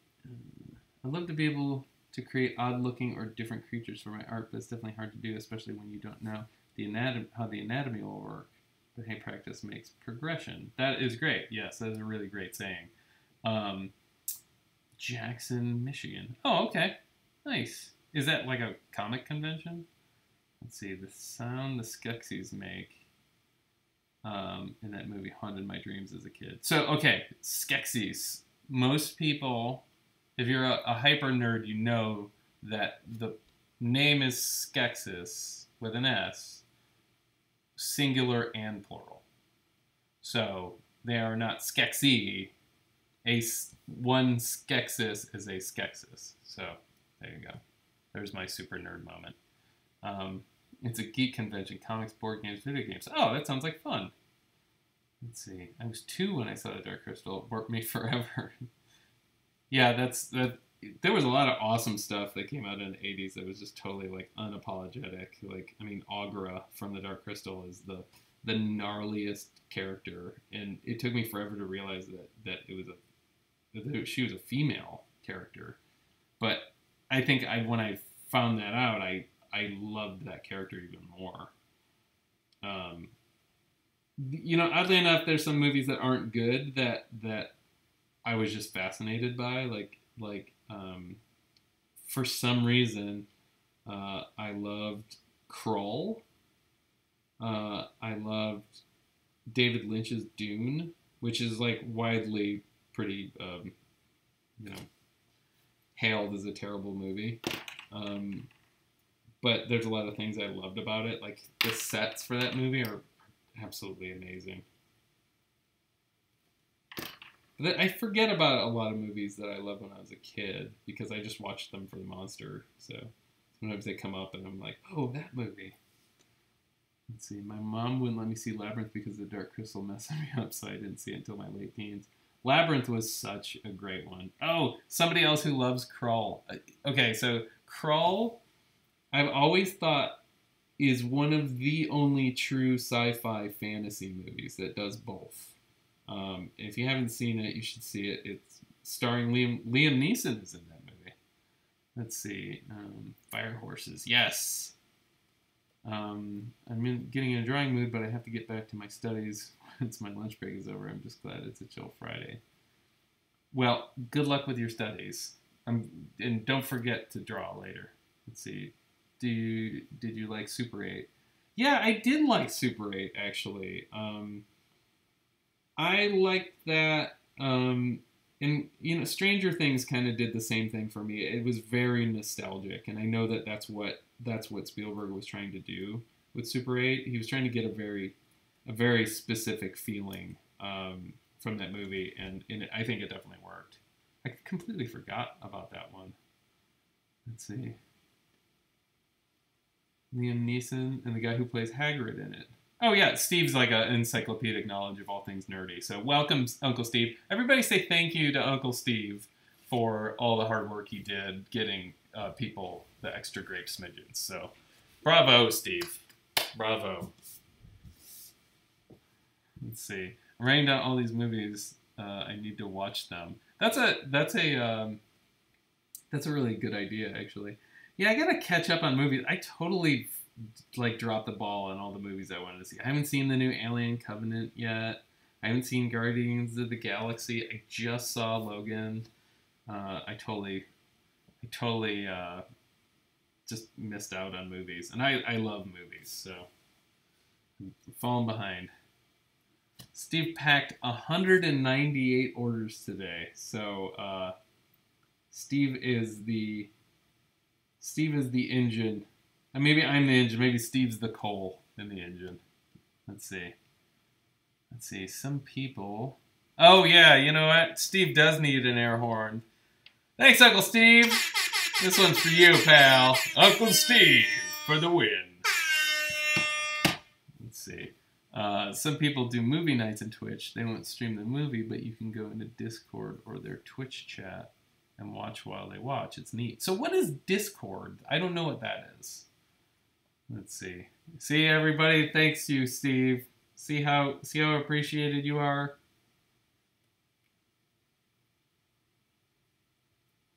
I'd love to be able to create odd-looking or different creatures for my art, but it's definitely hard to do, especially when you don't know how the anatomy will work. But hey, practice makes progression. That is great. Yes, that is a really great saying. Jackson, Michigan. Oh, okay. Nice. Is that like a comic convention? Let's see. The sound the Skeksis make in that movie haunted my dreams as a kid. So, okay, Skeksis. Most people, if you're a hyper nerd, you know that the name is Skeksis with an S, singular and plural. So they are not Skeksi. One Skeksis is a Skeksis. So there you go. There's my super nerd moment. It's a geek convention, comics, board games, video games. Oh, that sounds like fun. Let's see. I was 2 when I saw The Dark Crystal. It warped me forever. Yeah, that. There was a lot of awesome stuff that came out in the 80s that was just totally, like, unapologetic. Like, I mean, Aughra from The Dark Crystal is the gnarliest character. And it took me forever to realize that she was a female character. But I think when I found that out, I loved that character even more. You know, oddly enough, there's some movies that aren't good that I was just fascinated by. Like for some reason, I loved Krull. I loved David Lynch's Dune, which is like widely pretty, hailed as a terrible movie. But there's a lot of things I loved about it. Like the sets for that movie are absolutely amazing. But I forget about a lot of movies that I loved when I was a kid because I just watched them for the monster. So sometimes they come up and I'm like, oh, that movie. Let's see. My mom wouldn't let me see Labyrinth because the Dark Crystal messed me up, so I didn't see it until my late teens. Labyrinth was such a great one. Oh, somebody else who loves Krull. Okay, so Krull, I've always thought is one of the only true sci-fi fantasy movies that does both. If you haven't seen it, you should see it. It's starring Liam Neeson is in that movie. Let's see. Fire Horses. Yes. I'm getting in a drawing mood, but I have to get back to my studies once my lunch break is over. I'm just glad it's a chill Friday. Well, good luck with your studies. And don't forget to draw later. Let's see. Did you like Super 8? Yeah, I did like Super 8, actually. I liked that. And, Stranger Things kind of did the same thing for me. It was very nostalgic, and I know that's what Spielberg was trying to do with Super 8. He was trying to get a very specific feeling from that movie, and I think it definitely worked. I completely forgot about that one. Let's see. Liam Neeson and the guy who plays Hagrid in it. Oh yeah, Steve's like an encyclopedic knowledge of all things nerdy. So welcome, Uncle Steve. Everybody say thank you to Uncle Steve for all the hard work he did getting people the extra grape smidgens. So bravo, Steve. Bravo. Let's see. I'm writing down all these movies. I need to watch them. That's a really good idea, actually. Yeah, I gotta catch up on movies. I totally dropped the ball on all the movies I wanted to see. I haven't seen the new Alien Covenant yet. I haven't seen Guardians of the Galaxy. I just saw Logan. I totally just missed out on movies, and I love movies, so I'm falling behind. Steve packed 198 orders today, so Steve is the engine. Maybe I'm the engine. Maybe Steve's the coal in the engine. Let's see. Some people. Oh yeah, you know what? Steve does need an air horn. Thanks, Uncle Steve. This one's for you, pal. Uncle Steve for the win. Let's see. Some people do movie nights on Twitch. They won't stream the movie, but you can go into Discord or their Twitch chat and watch while they watch. It's neat. So what is Discord? I don't know what that is. Let's see. See, everybody, thanks you, Steve. See how appreciated you are?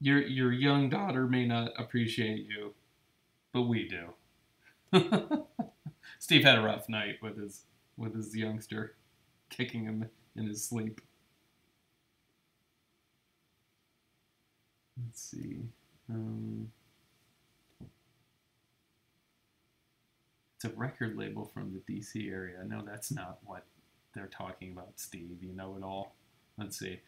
Your young daughter may not appreciate you, but we do. Steve had a rough night with his youngster kicking him in his sleep. Let's see. It's a record label from the DC area. No, that's not what they're talking about, Steve. You know it all. Let's see.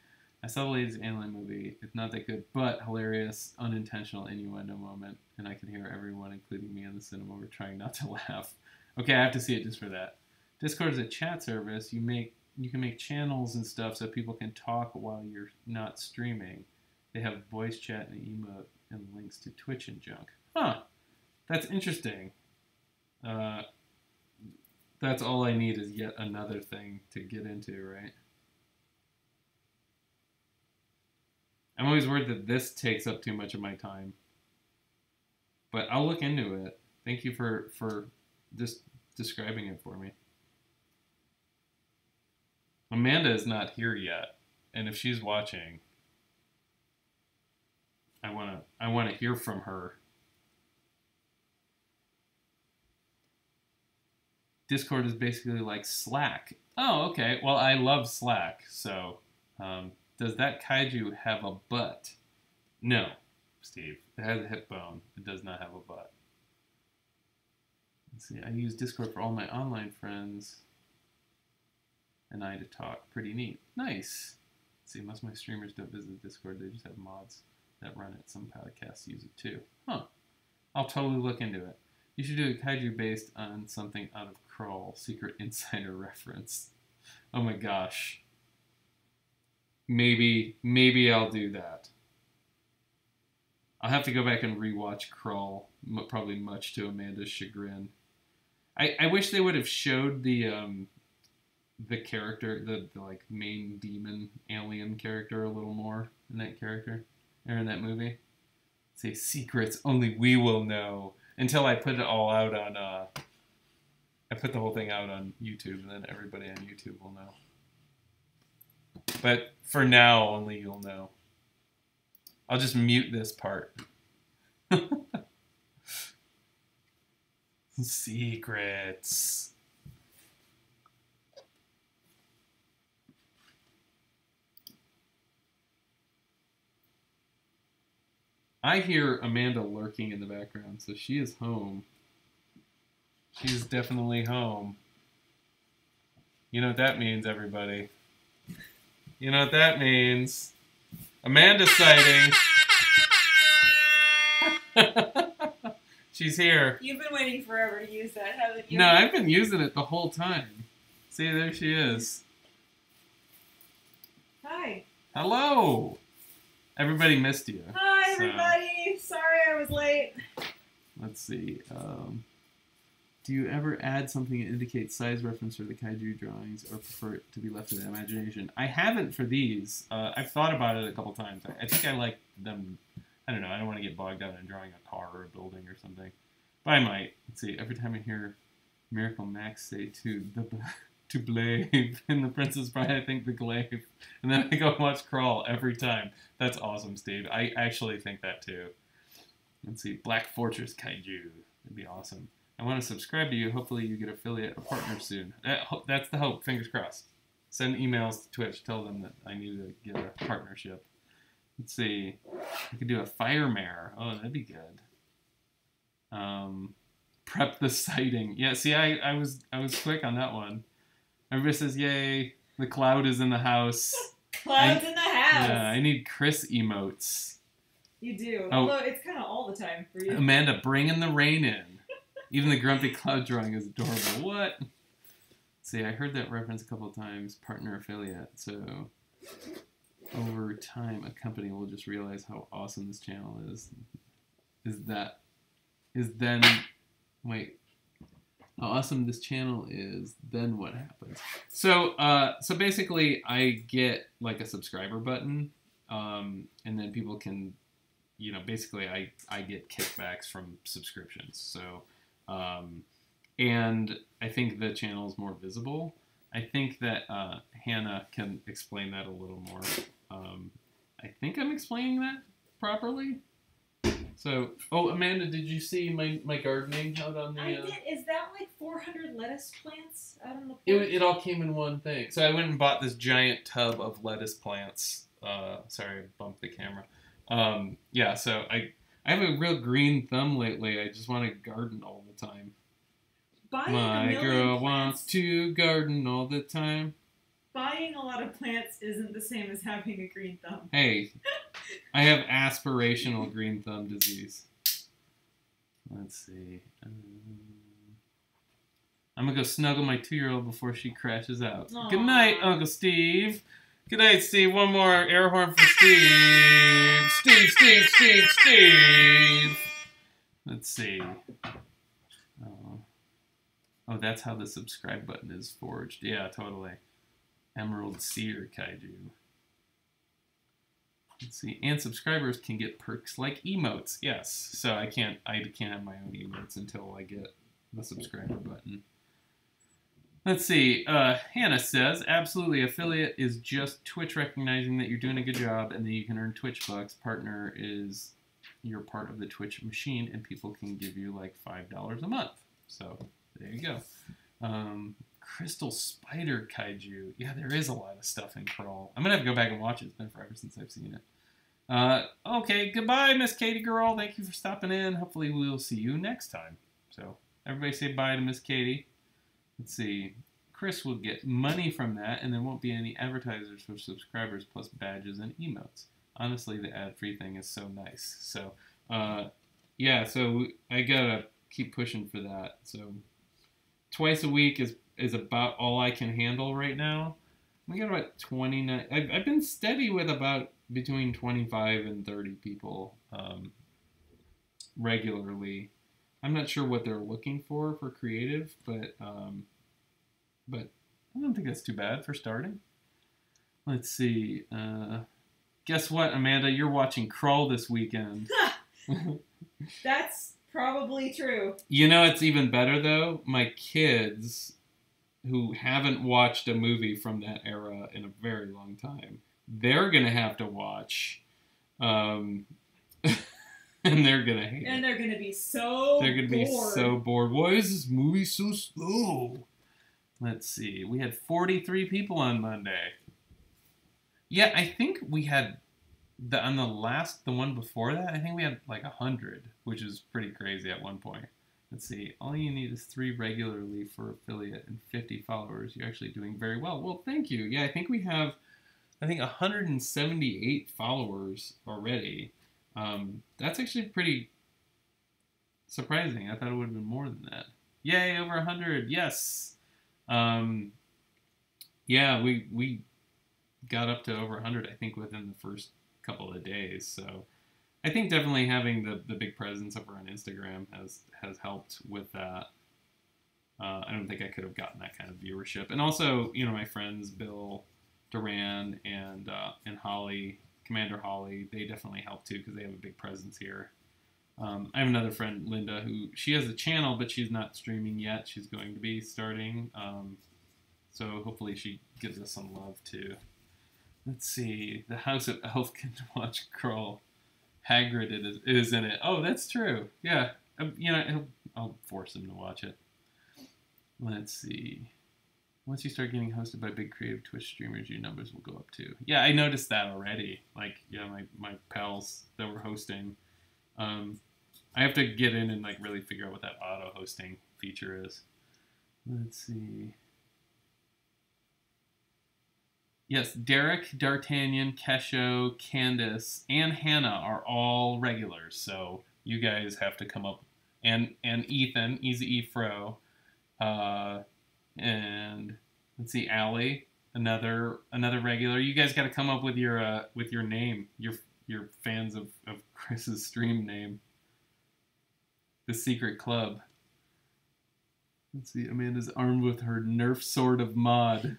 I saw the latest Alien movie. It's not that good, but hilarious, unintentional innuendo moment, and I can hear everyone, including me in the cinema, were trying not to laugh. Okay, I have to see it just for that. Discord is a chat service. You can make channels and stuff so people can talk while you're not streaming. They have voice chat and emote and links to Twitch and junk. Huh. That's interesting. That's all I need is yet another thing to get into, right? I'm always worried that this takes up too much of my time. But I'll look into it. Thank you for just describing it for me. Amanda is not here yet, and if she's watching, I wanna hear from her. Discord is basically like Slack. Oh, okay. Well, I love Slack. So, does that kaiju have a butt? No, Steve. It has a hip bone. It does not have a butt. Let's see. I use Discord for all my online friends and I to talk. Pretty neat. Nice. Let's see. Most of my streamers don't visit Discord. They just have mods that run it. Some podcasts use it too. Huh. I'll totally look into it. You should do a kaiju based on something out of Crawl. Secret insider reference. Oh my gosh. Maybe I'll do that. I'll have to go back and rewatch Crawl, probably much to Amanda's chagrin. I wish they would have showed the character, the like main demon alien character a little more in that character, or in that movie. Say secrets only we will know. Until I put it all out on, I put the whole thing out on YouTube, and then everybody on YouTube will know. But for now, only you'll know. I'll just mute this part. Secrets. I hear Amanda lurking in the background, so she is home. She's definitely home. You know what that means, everybody. You know what that means. Amanda sighting. She's here. You've been waiting forever to use that, haven't you? No, I've been using it the whole time. See, there she is. Hi. Hello. Everybody missed you. Hi, everybody. Sorry I was late. Let's see. Do you ever add something that indicates size reference for the kaiju drawings, or prefer it to be left to the imagination? I haven't for these. I've thought about it a couple times. I think I like them. I don't know. I don't want to get bogged down in drawing a car or a building or something. But I might. Let's see. Every time I hear Miracle Max say to Glaive in The Princess Bride, I think the Glaive. And then I go watch Crawl every time. That's awesome, Steve. I actually think that too. Let's see. Black Fortress Kaiju. That'd be awesome. I want to subscribe to you. Hopefully you get affiliate or partner soon. That's the hope. Fingers crossed. Send emails to Twitch. Tell them that I need to get a partnership. Let's see. I could do a fire mare. Oh, that'd be good. Prep the sighting. Yeah, see, I was quick on that one. Everybody says, yay, the cloud is in the house. Cloud's in the house. Yeah, I need Chris emotes. You do. Oh. Although it's kind of all the time for you. Amanda, bringing the rain in. Even the grumpy cloud drawing is adorable. What? See, I heard that reference a couple of times. Partner affiliate. So, over time, a company will just realize how awesome this channel is. Wait. How awesome this channel is, then what happens? So, so basically, I get like a subscriber button, and then people can, you know, basically I get kickbacks from subscriptions. So, and I think the channel is more visible. I think that Hannah can explain that a little more. I think I'm explaining that. properly. So, Amanda, did you see my gardening out on the? I did. Is that like 400 lettuce plants out on the porch? It all came in one thing. So I went and bought this giant tub of lettuce plants. Sorry, I bumped the camera. Yeah, so I have a real green thumb lately. I just want to garden all the time. Buying My girl wants to garden all the time. Buying a lot of plants isn't the same as having a green thumb. Hey, I have aspirational green thumb disease. Let's see. I'm going to go snuggle my 2-year-old before she crashes out. Aww. Good night, Uncle Steve. Good night, Steve. One more air horn for Steve. Steve. Let's see. Oh, that's how the subscribe button is forged. Yeah, totally. Emerald Seer Kaiju. Let's see. And subscribers can get perks like emotes. Yes. So I can't have my own emotes until I get the subscriber button. Let's see. Hannah says, absolutely, affiliate is just Twitch recognizing that you're doing a good job and that you can earn Twitch bucks. Partner is you're part of the Twitch machine and people can give you like $5 a month. So there you go. Crystal Spider Kaiju. Yeah, there is a lot of stuff in Crawl. I'm going to have to go back and watch it. It's been forever since I've seen it. Okay, goodbye, Miss Katie Girl. Thank you for stopping in. Hopefully we'll see you next time. So everybody say bye to Miss Katie. Let's see. Chris will get money from that, and there won't be any advertisers for subscribers plus badges and emotes. Honestly, the ad-free thing is so nice. So, yeah, so I got to keep pushing for that. So twice a week is about all I can handle right now. We got about 29. I've been steady with about between 25 and 30 people regularly. I'm not sure what they're looking for creative, but I don't think that's too bad for starting. Let's see. Guess what, Amanda? You're watching Crawl this weekend. That's probably true. You know, it's even better, though. My kids, who haven't watched a movie from that era in a very long time, they're going to have to watch. And they're going to hate it. And they're going to be so bored. They're going to be so bored. Why is this movie so slow? Let's see. We had 43 people on Monday. Yeah, I think we had... the one before that, I think we had like 100, which is pretty crazy at one point. Let's see. All you need is 3 regularly for affiliate and 50 followers. You're actually doing very well. Well, thank you. Yeah, I think we have, 178 followers already. That's actually pretty surprising. I thought it would have been more than that. Yay, over 100. Yes. Yeah, we got up to over 100, I think, within the first couple of days. So I think definitely having the big presence over on Instagram has helped with that. I don't think I could have gotten that kind of viewership. And also, you know, my friends Bill Duran and Holly, Commander Holly, they definitely help too because they have a big presence here. I have another friend, Linda, who she has a channel, but she's not streaming yet. She's going to be starting. So hopefully she gives us some love too. Let's see. The House of Elf can watch Crawl. Hagrid is in it. Oh, that's true. Yeah. You know, I'll force him to watch it. Let's see. Once you start getting hosted by big creative Twitch streamers, your numbers will go up too. Yeah, I noticed that already. Like, yeah, my pals that were hosting. I have to get in and like really figure out what that auto hosting feature is. Let's see. Yes, Derek, D'Artagnan, Kesho, Candace, and Hannah are all regulars, so you guys have to come up. And Ethan, Easy E Fro, and let's see, Allie, another regular. You guys got to come up with your name, your fans of Chris's stream name. The Secret Club. Let's see, Amanda's armed with her Nerf sword of mod.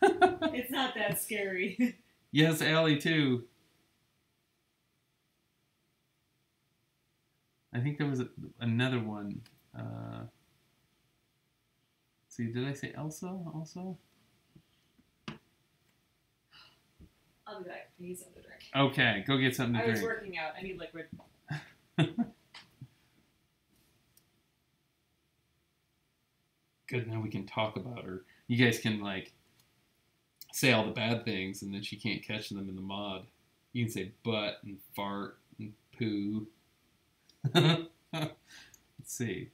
It's not that scary. Yes, Allie too. I think there was another one. Let's see, did I say Elsa also? I'll be back. I need something to drink. Okay, go get something to I drink. was working out. I need liquid. Good, now we can talk about her. You guys can, like, say all the bad things, and then she can't catch them in the mod. You can say butt and fart and poo. Let's see.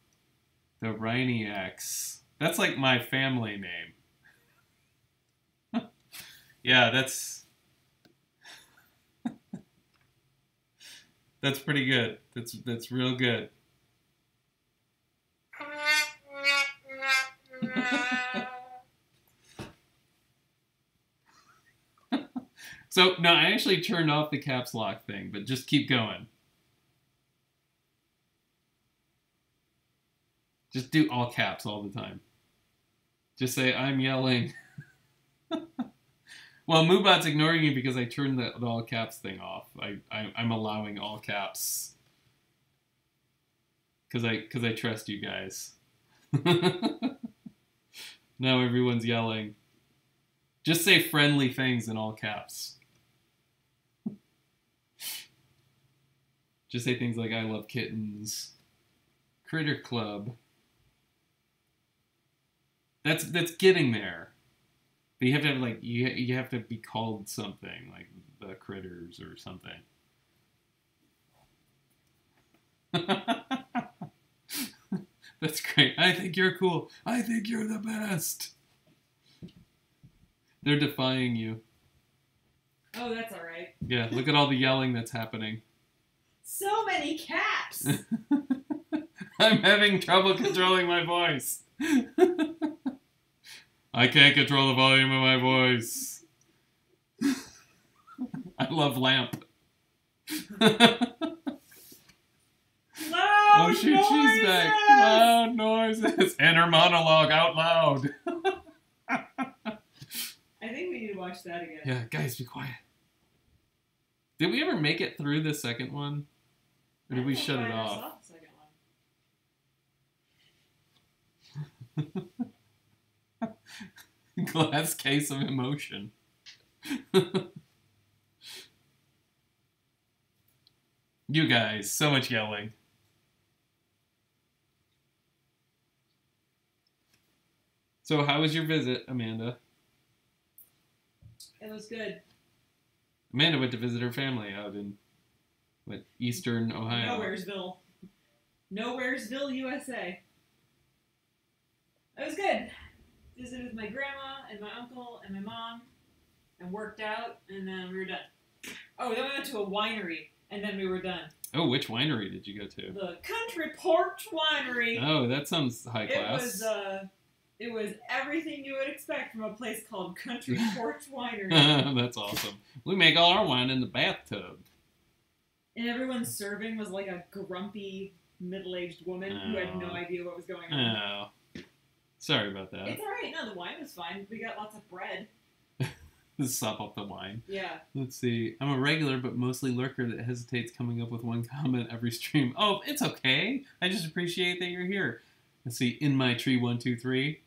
The Ryniaks. That's like my family name. Yeah, that's pretty good. That's real good. So, no, I actually turned off the caps lock thing, but just keep going. Just do all caps all the time. Just say, I'm yelling. Well, Moobot's ignoring you because I turned the all caps thing off. I'm allowing all caps. Because I trust you guys. Now everyone's yelling. Just say friendly things in all caps. Just say things like, I love kittens. Critter Club. That's getting there. But you have to have, like, you have to be called something, like the critters or something. That's great. I think you're cool. I think you're the best. They're defying you. Oh, that's all right. Yeah, look at all the yelling that's happening. So many caps. I'm having trouble controlling my voice. I can't control the volume of my voice. I love lamp. Loud Oh shoot, noises! she's back. Loud noises. And her monologue out loud. I think we need to watch that again. Yeah, guys, be quiet. Did we ever make it through the second one? Or did we shut it off? The second one. Glass case of emotion. You guys, so much yelling. So how was your visit, Amanda? It was good. Amanda went to visit her family out in, what, eastern Ohio. Nowheresville, USA. It was good. Visited with my grandma and my uncle and my mom and worked out, and then we were done. Oh, then we went to a winery, and then we were done. Oh, which winery did you go to? The Country Porch Winery. Oh, that sounds high class. It was everything you would expect from a place called Country Porch Winery. That's awesome. We make all our wine in the bathtub. And everyone serving was like a grumpy, middle-aged woman who had no idea what was going on. Oh. Sorry about that. It's alright. No, the wine was fine. We got lots of bread. Just sop up the wine. Yeah. Let's see. I'm a regular, but mostly lurker that hesitates coming up with one comment every stream. Oh, it's okay. I just appreciate that you're here. Let's see. In my tree 123.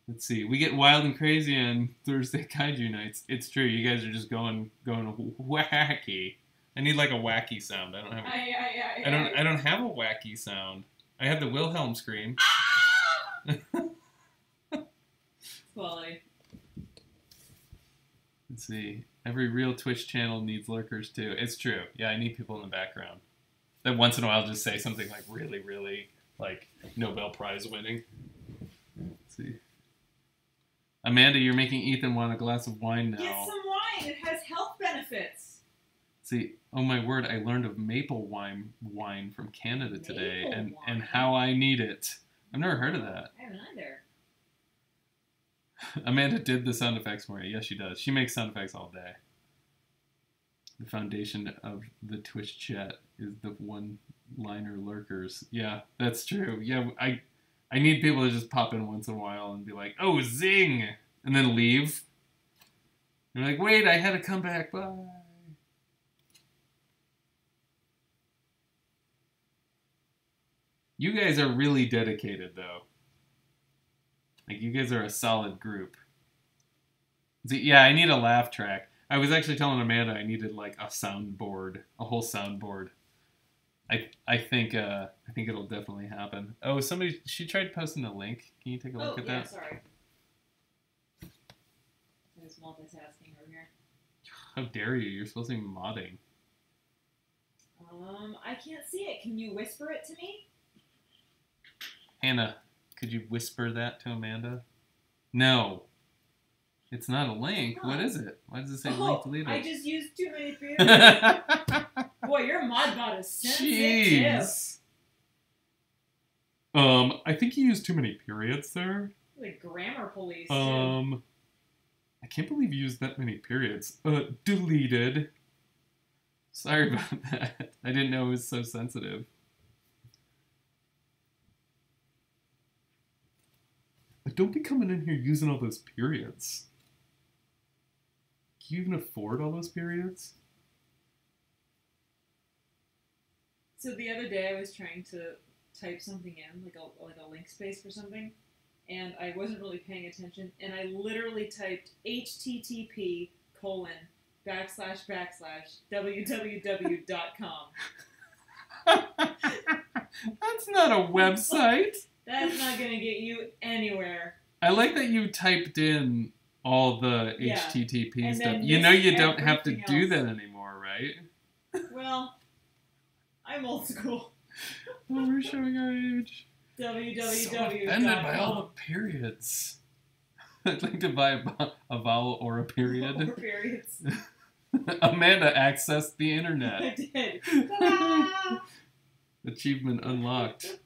Let's see. We get wild and crazy on Thursday Kaiju nights. It's true. You guys are just going wacky. I need like a wacky sound. I don't have. I don't have a wacky sound. I have the Wilhelm scream. Quality. Let's see. Every real Twitch channel needs lurkers too. It's true. Yeah, I need people in the background. That once in a while just say something like really, really like Nobel Prize winning. Let's see. Amanda, you're making Ethan want a glass of wine now. Get some wine. It has health benefits. See, oh my word, I learned of maple wine from Canada today and how I need it. I've never heard of that. I haven't either. Amanda did the sound effects for me. Yes, she does. She makes sound effects all day. The foundation of the Twitch chat is the one-liner lurkers. Yeah, that's true. Yeah, I need people to just pop in once in a while and be like, oh, zing! And then leave. You're like, wait, I had to come back. Bye. You guys are really dedicated, though. Like, you guys are a solid group. See, yeah, I need a laugh track. I was actually telling Amanda I needed like a soundboard, a whole soundboard. I think it'll definitely happen. Oh, she tried posting a link. Can you take a look at that? Sorry. I was multitasking over here. How dare you? You're supposed to be modding. I can't see it. Can you whisper it to me? Hannah, could you whisper that to Amanda? No. It's not a link. What is it? Why does it say link deleted? I just used too many periods. Boy, your mod bot is sensitive. Jeez. I think you used too many periods there. The grammar police. I can't believe you used that many periods. Deleted. Sorry about that. I didn't know it was so sensitive. Don't be coming in here using all those periods. Can you even afford all those periods? So the other day I was trying to type something in, like a link space for something, and I wasn't really paying attention, and I literally typed http://www.com. That's not a website. That's not going to get you anywhere. I like that you typed in all the HTTP and stuff. You know you don't have to do that anymore, right? Well, I'm old school. Oh, we're showing our age. www.com. So offended by all the periods. I'd like to buy a vowel or a period. Or periods. Amanda accessed the internet. I did. Achievement unlocked.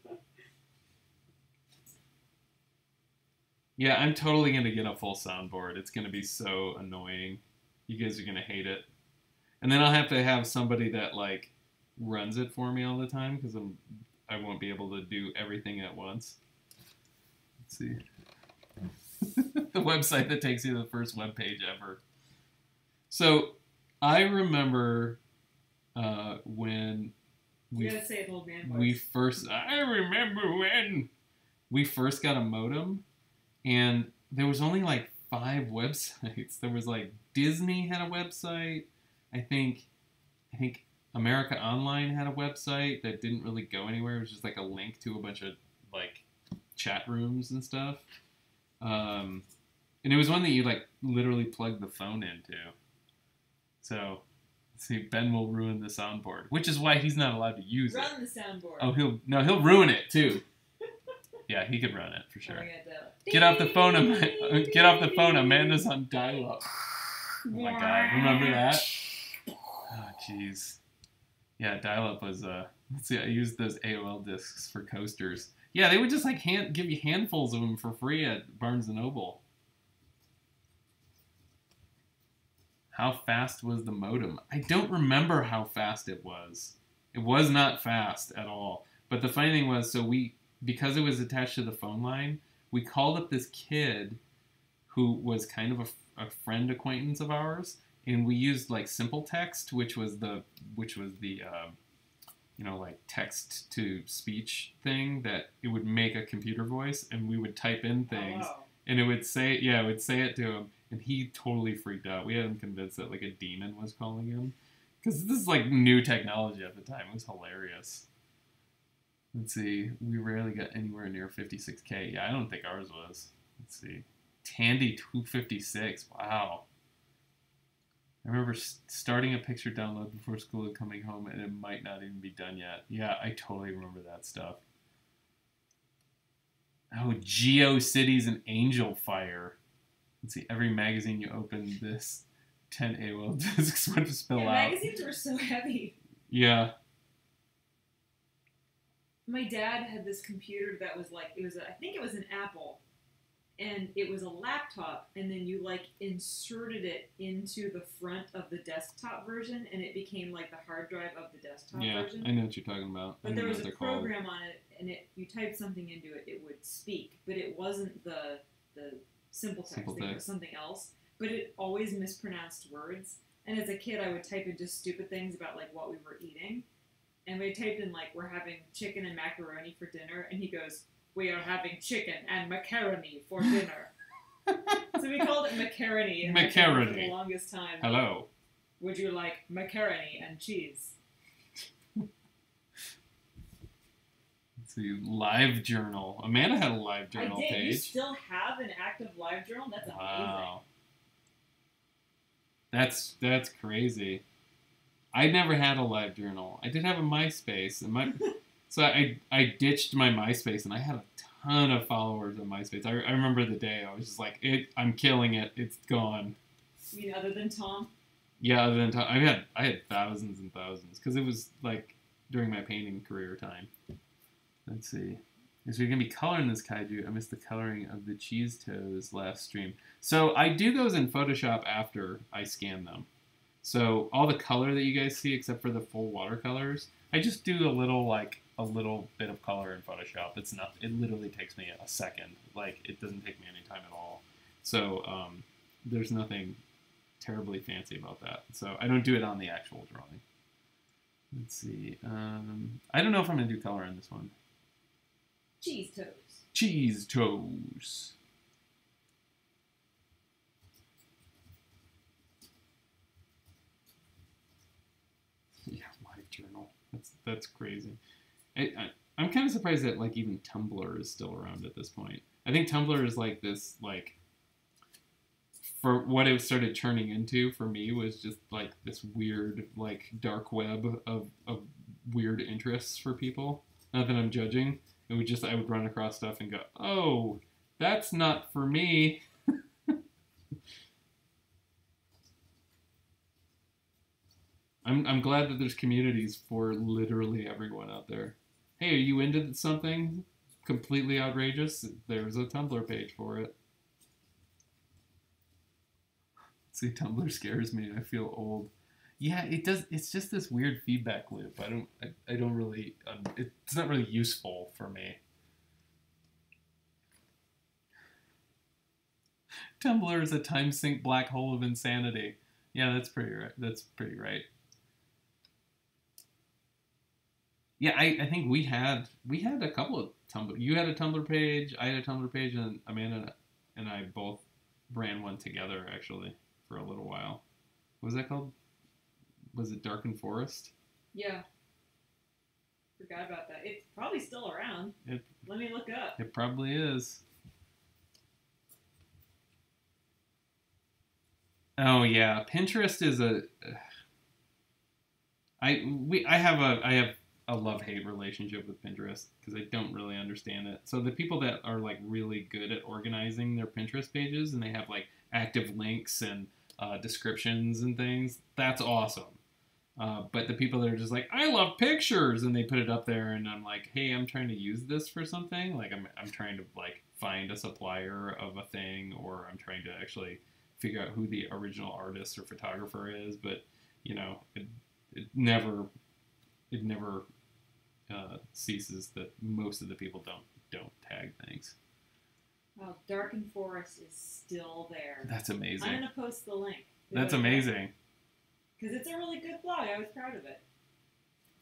Yeah, I'm totally going to get a full soundboard. It's going to be so annoying. You guys are going to hate it. And then I'll have to have somebody that, like, runs it for me all the time because I won't be able to do everything at once. Let's see. The website that takes you to the first web page ever. So, I remember when you gotta say it, old man I voice. remember when we first got a modem. And there was only like 5 websites. There was like Disney had a website. I think America Online had a website that didn't really go anywhere. It was just like a link to a bunch of like chat rooms and stuff. And it was one that you like literally plug the phone into. So, let's see, Ben will ruin the soundboard, which is why he's not allowed to use it. Run the soundboard. Oh, he'll ruin it too. Yeah, he could run it for sure. Get off the phone, get off the phone. Amanda's on dial-up. Oh my god, remember that? Oh jeez. Yeah, dial-up was let's see, I used those AOL discs for coasters. Yeah, they would just like give you handfuls of them for free at Barnes & Noble. How fast was the modem? I don't remember how fast it was. It was not fast at all. But the funny thing was, because it was attached to the phone line, we called up this kid who was kind of a friend acquaintance of ours, and we used like simple text, which was the like text to speech thing that it would make a computer voice, and we would type in things, and it would say it to him, and he totally freaked out. We had him convinced that like a demon was calling him, because this is like new technology at the time. It was hilarious. Let's see. We rarely got anywhere near 56K. Yeah, I don't think ours was. Let's see. Tandy 256. Wow. I remember starting a picture download before school and coming home, and it might not even be done yet. Yeah, I totally remember that stuff. Oh, GeoCities and Angel Fire. Let's see. Every magazine you open, this 10 AOL discs went to spill out. Magazines were so heavy. Yeah. My dad had this computer that was like, I think it was an Apple, and it was a laptop, and then you like inserted it into the front of the desktop version, and it became like the hard drive of the desktop version. Yeah, I know what you're talking about. But there was a program on it, and you typed something into it, it would speak, but it wasn't the simple text thing, it was something else, but it always mispronounced words, and as a kid I would type in just stupid things about like what we were eating. And we typed in, like, we're having chicken and macaroni for dinner. And he goes, we are having chicken and macaroni for dinner. So we called it macaroni. And Macaroni. for the longest time. Hello. Would you like macaroni and cheese? Let's see, live journal. Amanda had a live journal I did. page. You still have an active live journal? That's amazing. Wow. That's crazy. I never had a live journal. I did have a MySpace, and so I ditched my MySpace, and I had a ton of followers on MySpace. I remember the day I was just like, I'm killing it. It's gone. You mean other than Tom? Yeah, other than Tom, I had thousands and thousands because it was like during my painting career time. Let's see. Is we gonna be coloring this kaiju? I missed the coloring of the cheese toes last stream. So I do those in Photoshop after I scan them. So all the color that you guys see, except for the full watercolors, I just do a little bit of color in Photoshop. It's not. It literally takes me a second. Like, it doesn't take me any time at all. So there's nothing terribly fancy about that. So I don't do it on the actual drawing. Let's see. I don't know if I'm gonna do color on this one. Cheese toes. Cheese toes. Yeah, live journal. That's crazy. I'm kind of surprised that like even Tumblr is still around at this point. I think Tumblr is like this, like, for what it started turning into for me was just like this weird like dark web of weird interests for people. Not that I'm judging. I would run across stuff and go, oh, that's not for me. I'm glad that there's communities for literally everyone out there. Hey, are you into something completely outrageous? There's a Tumblr page for it. See, Tumblr scares me. I feel old. Yeah, it does. It's just this weird feedback loop. I don't really. It's not really useful for me. Tumblr is a time sink black hole of insanity. Yeah, that's pretty right. That's pretty right. Yeah, I think we had a couple of Tumblr. You had a Tumblr page. I had a Tumblr page, and Amanda and I both ran one together actually for a little while. What was that called? Was it Darkened Forest? Yeah. Forgot about that. It's probably still around. Let me look it up. It probably is. Oh yeah, Pinterest is I have a love-hate relationship with Pinterest because I don't really understand it. So the people that are like really good at organizing their Pinterest pages and they have like active links and descriptions and things, that's awesome. But the people that are just like, I love pictures, and they put it up there, and I'm like, hey, I'm trying to use this for something. Like I'm trying to like find a supplier of a thing, or I'm trying to actually figure out who the original artist or photographer is. But you know, it never ceases that most of the people don't tag things. Wow, Darkened Forest is still there. That's amazing. I'm gonna post the link. That's amazing. Because it's a really good blog. I was proud of it.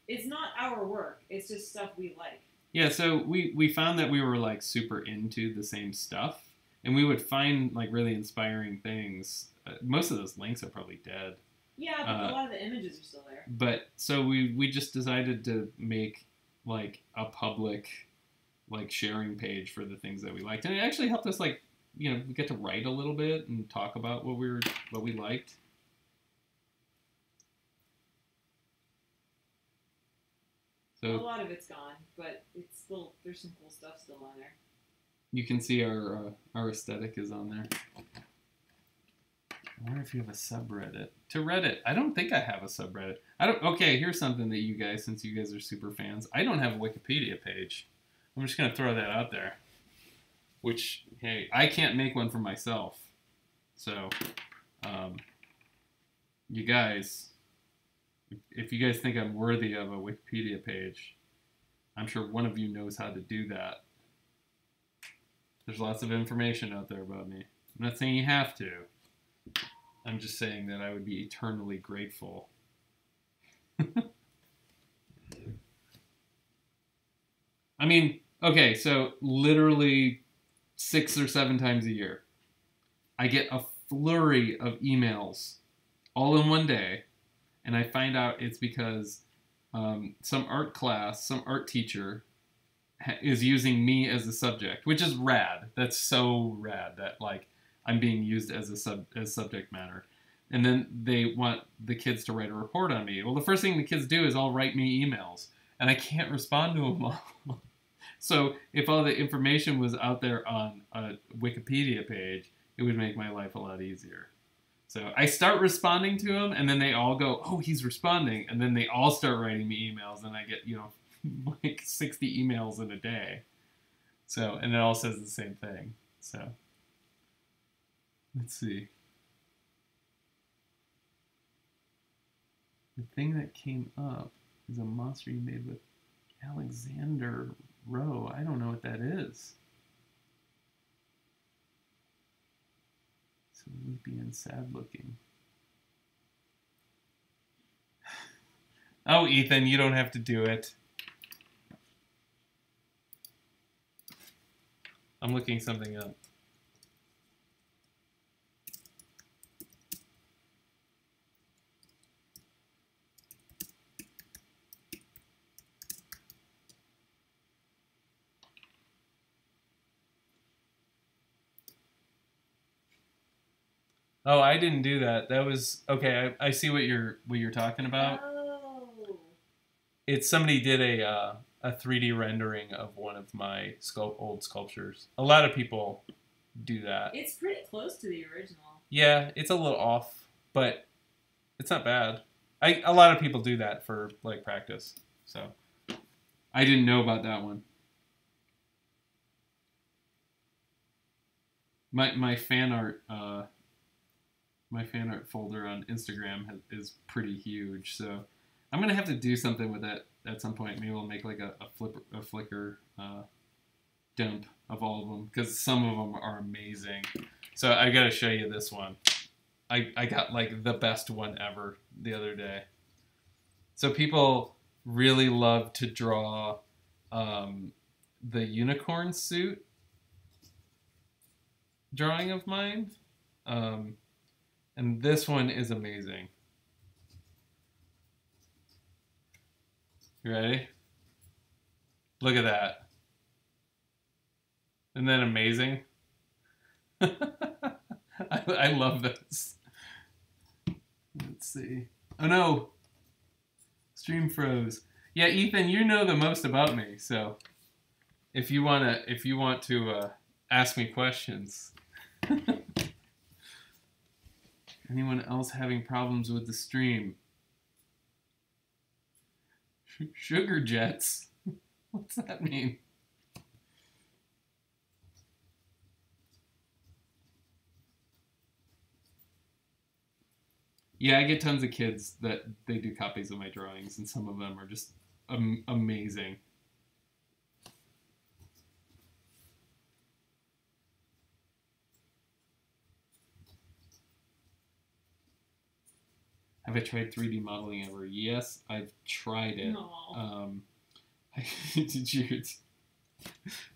It's not our work. It's just stuff we like. Yeah, so we found that we were like super into the same stuff, and we would find like really inspiring things. Most of those links are probably dead. Yeah, but a lot of the images are still there. But so we just decided to make like a public like sharing page for the things that we liked, and it actually helped us like, you know, get to write a little bit and talk about what we liked. So a lot of it's gone, but it's still, there's some cool stuff still on there. You can see our aesthetic is on there. I wonder if you have a subreddit. To Reddit, I don't think I have a subreddit. Okay, here's something that you guys, since you guys are super fans, I don't have a Wikipedia page. I'm just gonna throw that out there. Which, hey, I can't make one for myself. So, you guys, if you guys think I'm worthy of a Wikipedia page, I'm sure one of you knows how to do that. There's lots of information out there about me. I'm not saying you have to. I'm just saying that I would be eternally grateful. I mean, okay, so literally 6 or 7 times a year, I get a flurry of emails all in one day, and I find out it's because some art class, some art teacher is using me as a subject, which is rad. That's so rad that like I'm being used as as subject matter. And then they want the kids to write a report on me. Well, the first thing the kids do is all write me emails, and I can't respond to them all. So if all the information was out there on a Wikipedia page, it would make my life a lot easier. So I start responding to them, and then they all go, "Oh, he's responding," and then they all start writing me emails, and I get like 60 emails in a day. So, and it all says the same thing. So let's see. The thing that came up is a monster you made with Alexander Rowe. I don't know what that is. So loopy and sad looking. Oh, Ethan, you don't have to do it. I'm looking something up. Oh, I didn't do that. That was okay. I see what you're talking about. Oh. It's somebody did a 3D rendering of one of my old sculptures. A lot of people do that. It's pretty close to the original. Yeah, it's a little off, but it's not bad. A lot of people do that for like practice. So I didn't know about that one. My fan art folder on Instagram is pretty huge, so I'm gonna have to do something with that at some point. Maybe we'll make like a Flickr dump of all of them, because some of them are amazing. So I gotta show you this one. I got like the best one ever the other day. So people really love to draw the unicorn suit drawing of mine. And this one is amazing. You ready? Look at that. Isn't that amazing? I love this. Let's see. Oh no! Stream froze. Yeah, Ethan, you know the most about me, so if you want to ask me questions. Anyone else having problems with the stream? Sugar jets? What's that mean? Yeah, I get tons of kids that they do copies of my drawings, and some of them are just amazing. Have I tried 3D modeling ever? Yes, I've tried it. Did you?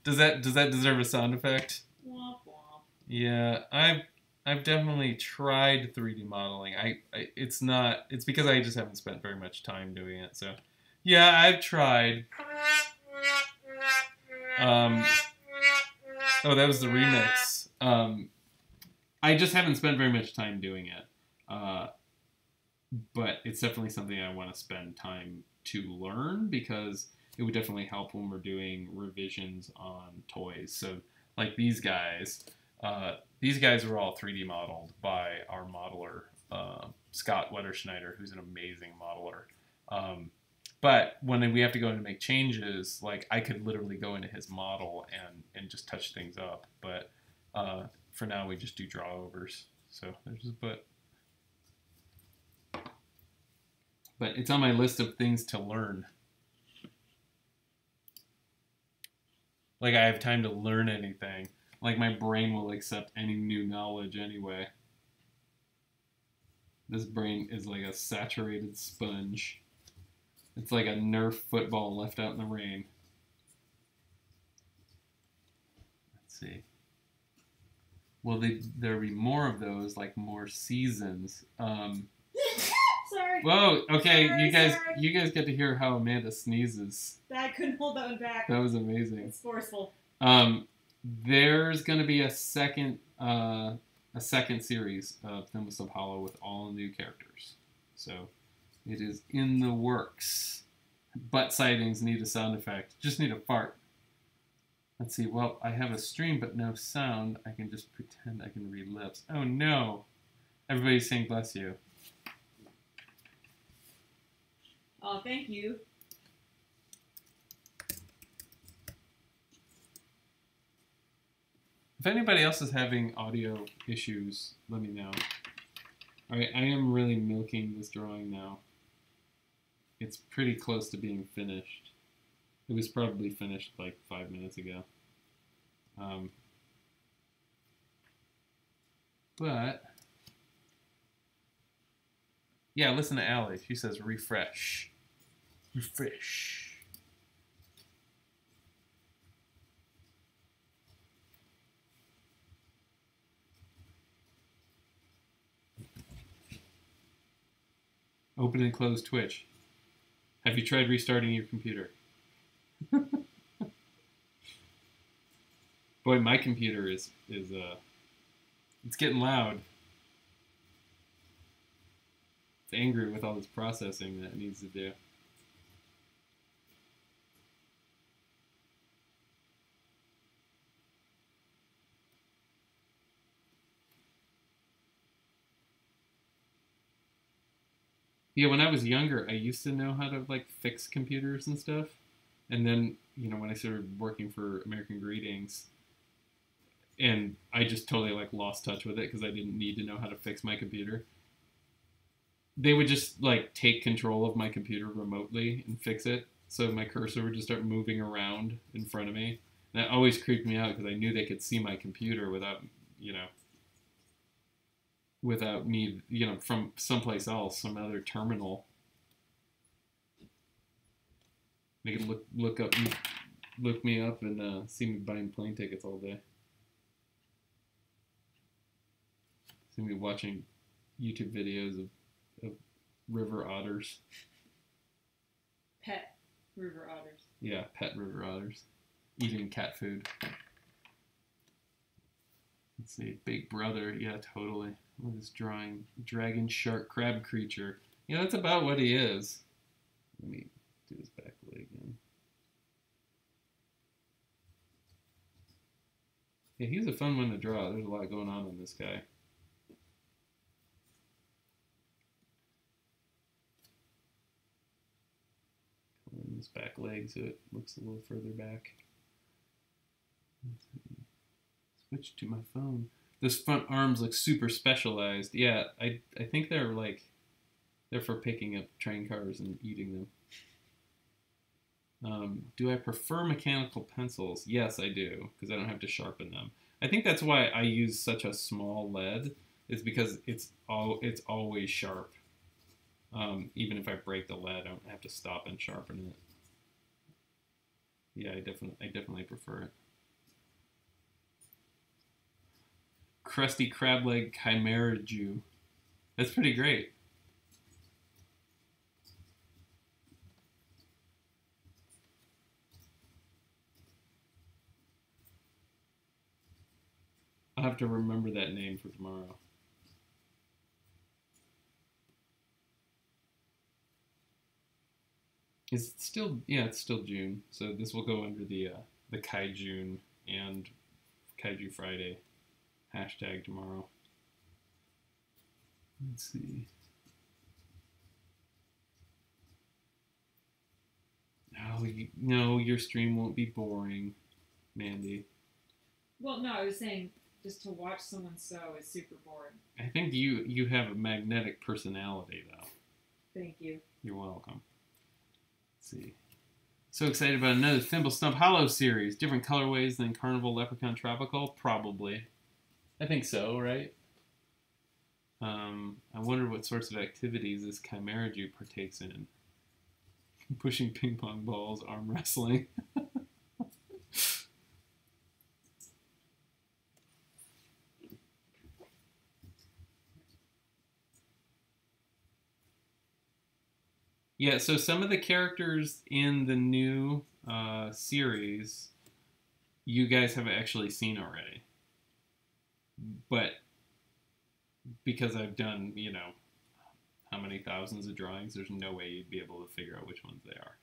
Does that deserve a sound effect? Womp womp. Yeah, I've definitely tried 3D modeling. It's because I just haven't spent very much time doing it. So, yeah, I've tried. Oh, that was the remix. I just haven't spent very much time doing it. But it's definitely something I want to spend time to learn, because it would definitely help when we're doing revisions on toys. So like these guys were all 3D modeled by our modeler, Scott Wetterschneider, who's an amazing modeler. But when we have to go in and make changes, like I could literally go into his model and just touch things up. But for now, we just do draw overs. So there's a but. But it's on my list of things to learn. Like I have time to learn anything. Like my brain will accept any new knowledge anyway. This brain is like a saturated sponge. It's like a Nerf football left out in the rain. Let's see. Well, there'll be more of those, like more seasons. Sorry. Whoa. Okay, Sorry. you guys get to hear how Amanda sneezes. I couldn't hold that one back. That was amazing. It's forceful. There's gonna be a second series of Thimblestone Hollow with all new characters. So it is in the works. Butt sightings need a sound effect. Just need a fart. Let's see. Well, I have a stream but no sound. I can just pretend I can read lips. Oh no! Everybody's saying bless you. Oh, thank you. If anybody else is having audio issues, let me know. Alright, I am really milking this drawing now. It's pretty close to being finished. It was probably finished like 5 minutes ago. But, yeah, listen to Allie. She says refresh. Refresh. Open and close Twitch. Have you tried restarting your computer? Boy, my computer is it's getting loud. It's angry with all this processing that it needs to do. Yeah, when I was younger, I used to know how to like fix computers and stuff. And then, you know, when I started working for American Greetings, and I just totally like lost touch with it because I didn't need to know how to fix my computer. They would just like take control of my computer remotely and fix it. So my cursor would just start moving around in front of me. And that always creeped me out because I knew they could see my computer without, you know, without me, you know, from someplace else, some other terminal. They could look me up and see me buying plane tickets all day. See me watching YouTube videos of river otters. Pet river otters. Yeah, pet river otters. Eating cat food. Let's see, Big Brother. Yeah, totally. What is drawing? Dragon, shark, crab creature. Yeah, that's about what he is. Let me do his back leg again. Yeah, he's a fun one to draw. There's a lot going on in this guy. And his back leg so it looks a little further back. Switch to my phone. This front arms look super specialized. Yeah, I think they're for picking up train cars and eating them. Do I prefer mechanical pencils? Yes, I do, because I don't have to sharpen them. I think that's why I use such a small lead, is because it's always sharp. Even if I break the lead, I don't have to stop and sharpen it. Yeah, I definitely prefer it. Crusty crab leg chimera Jew. That's pretty great. I'll have to remember that name for tomorrow. It's still June, so this will go under the Kaijun and Kaiju Friday hashtag tomorrow. Let's see. No, your stream won't be boring, Mandy. Well, no, I was saying just to watch someone sew is super boring. I think you have a magnetic personality, though. Thank you. You're welcome. Let's see. So excited about another Thimblestump Hollow series. Different colorways than Carnival Leprechaun Tropical? Probably. I think so, right? I wonder what sorts of activities this Chimera Jew partakes in. Pushing ping pong balls, arm wrestling. Yeah, so some of the characters in the new series, you guys have actually seen already. But because I've done, how many thousands of drawings, there's no way you'd be able to figure out which ones they are.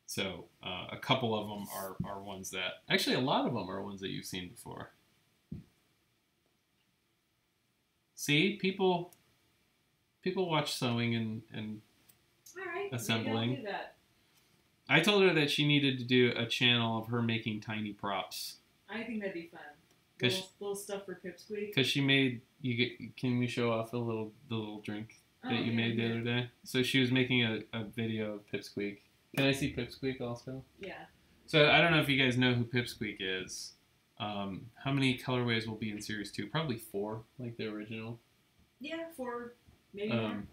So a couple of them are ones that, actually a lot of them are ones that you've seen before. See, people watch sewing and All right, assembling. maybe I'll do that. I told her that she needed to do a channel of her making tiny props. I think that'd be fun. Little stuff for Pipsqueak. Because she made, can we show off the little drink that you made the other day? So she was making a video of Pipsqueak. Can I see Pipsqueak also? Yeah. So I don't know if you guys know who Pipsqueak is. How many colorways will be in Series 2? Probably 4, like the original. Yeah, 4, maybe more.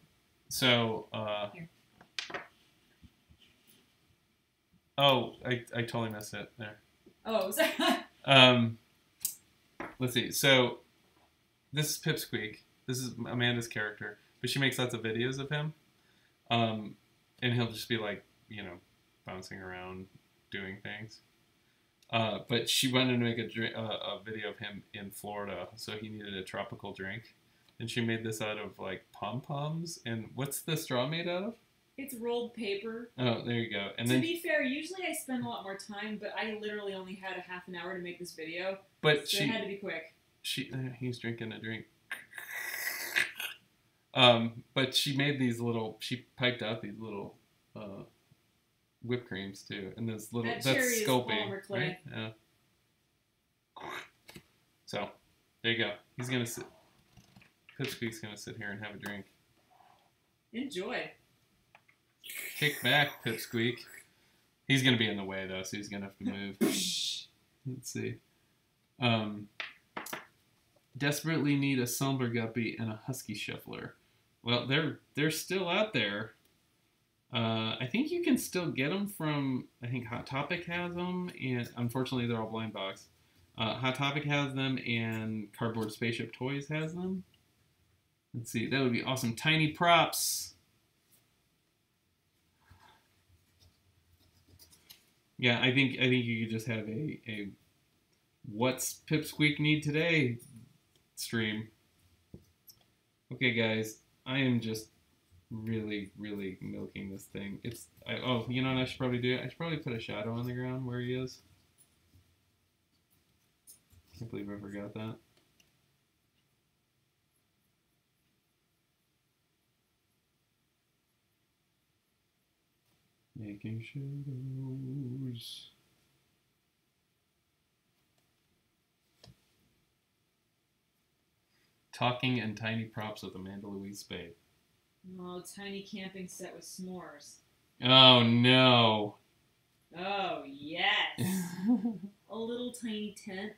So, Here. Oh, I totally messed it there. Oh, sorry. Let's see. So, this is Pipsqueak. This is Amanda's character, but she makes lots of videos of him. And he'll just be like, bouncing around, doing things. But she wanted to make a video of him in Florida, so he needed a tropical drink. And she made this out of, like, pom-poms. And what's the straw made out of? It's rolled paper. Oh, there you go. And to be fair, usually I spend a lot more time, but I literally only had a half an hour to make this video. But so it had to be quick. He's drinking a drink. But she made she piped out these little whipped creams too, and that's scoping, right? Yeah. So there you go. He's gonna sit. Pipsqueak's gonna sit here and have a drink. Enjoy. Kick back, Pipsqueak. He's gonna be in the way though, so he's gonna have to move. Let's see. Desperately need a Silver Guppy and a Husky Shuffler. Well, they're still out there. I think you can still get them from, I think Hot Topic has them, and unfortunately they're all blind box. Hot Topic has them, and Cardboard Spaceship Toys has them. Let's see, that would be awesome. Tiny props. Yeah, I think you could just have a what's Pipsqueak need today stream. Okay, guys, I am just really, really milking this thing. You know what I should probably do? I should probably put a shadow on the ground where he is. Can't believe I forgot that. Making shadows. Talking and tiny props with Amanda Louise Spade. Oh, tiny camping set with s'mores. Oh, no. Oh, yes. A little tiny tent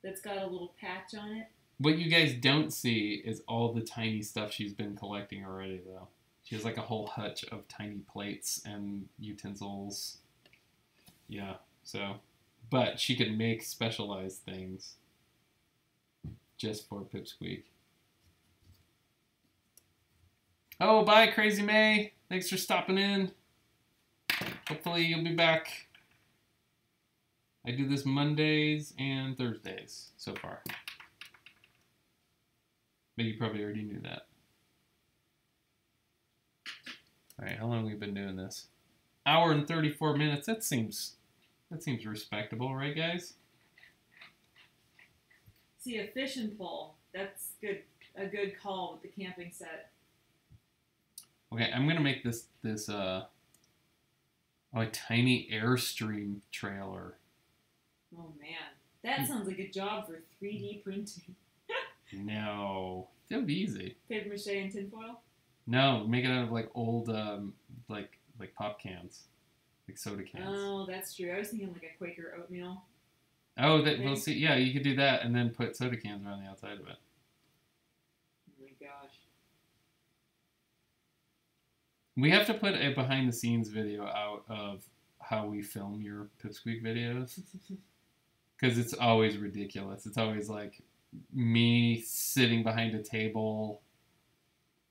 that's got a little patch on it. What you guys don't see is all the tiny stuff she's been collecting already, though. She has like a whole hutch of tiny plates and utensils. Yeah, so. But she could make specialized things just for Pipsqueak. Oh, bye, Crazy May. Thanks for stopping in. Hopefully you'll be back. I do this Mondays and Thursdays so far. But you probably already knew that. Alright, how long have we been doing this? Hour and 34 minutes. That seems respectable, right, guys? See, a fishing pole. That's good. A good call with the camping set. Okay, I'm gonna make this a tiny Airstream trailer. Oh man, that sounds like a job for 3D printing. No, that would be easy. Paper mache and tinfoil. No, make it out of like old like pop cans, like soda cans. Oh, that's true. I was thinking like a Quaker oatmeal. Oh, we'll see. Yeah, you could do that and then put soda cans around the outside of it. Oh my gosh. We have to put a behind-the-scenes video out of how we film your Pipsqueak videos. Because it's always ridiculous. It's always like me sitting behind a table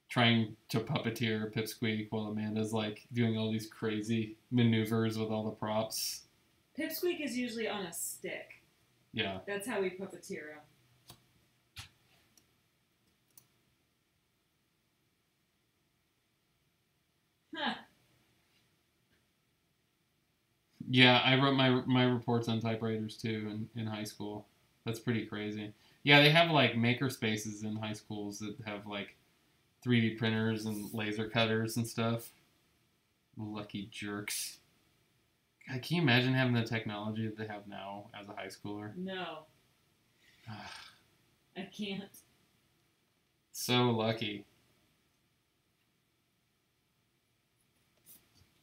trying to puppeteer Pipsqueak while Amanda's like doing all these crazy maneuvers with all the props. Pipsqueak is usually on a stick. Yeah. That's how we puppeteer him. Huh. Yeah, I wrote my reports on typewriters too in high school. That's pretty crazy. Yeah, they have like maker spaces in high schools that have like 3D printers and laser cutters and stuff. Lucky jerks. God, can you imagine having the technology that they have now as a high schooler? No. I can't. So lucky.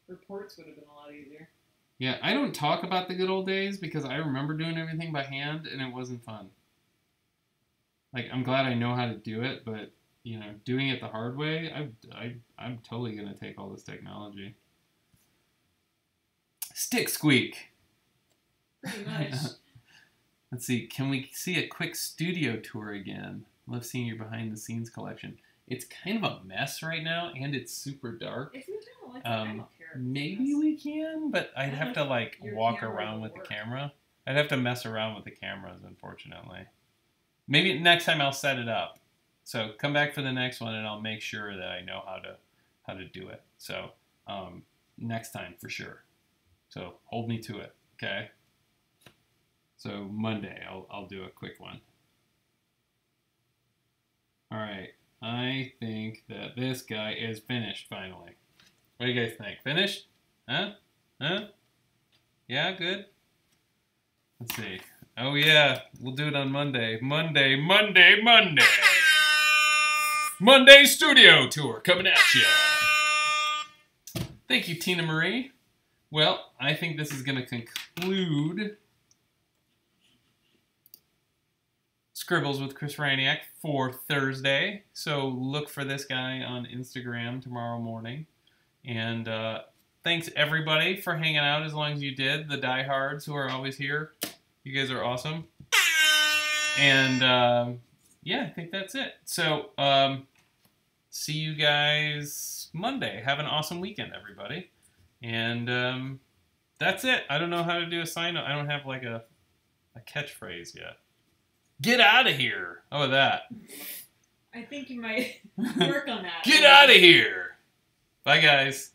Reports would have been a lot easier. Yeah, I don't talk about the good old days because I remember doing everything by hand and it wasn't fun. Like, I'm glad I know how to do it, but, you know, doing it the hard way, I'm totally going to take all this technology. Stick squeak. Pretty much. Let's see, can we see a quick studio tour again? Love seeing your behind-the-scenes collection. It's kind of a mess right now, and it's super dark. If you don't like it, I don't care. Maybe we can, but I'd have to, like, walk camera around will with the work. camera. I'd have to mess around with the cameras, unfortunately. Maybe next time I'll set it up. So come back for the next one, and I'll make sure that I know how to do it. So next time for sure. So hold me to it, okay? So Monday, I'll do a quick one. All right, I think that this guy is finished finally. What do you guys think? Finished? Huh? Huh? Yeah, good. Let's see. Oh yeah, we'll do it on Monday. Monday studio tour coming at you. Thank you, Tina Marie. Well, I think this is going to conclude Scribbles with Chris Ryniak for Thursday. So look for this guy on Instagram tomorrow morning. And thanks everybody for hanging out as long as you did. The diehards who are always here. You guys are awesome. And yeah, I think that's it. So see you guys Monday. Have an awesome weekend, everybody. And that's it. I don't know how to do a sign. I don't have like a catchphrase yet. Get out of here. How about that? I think you might work on that. Get out of here. Bye, guys.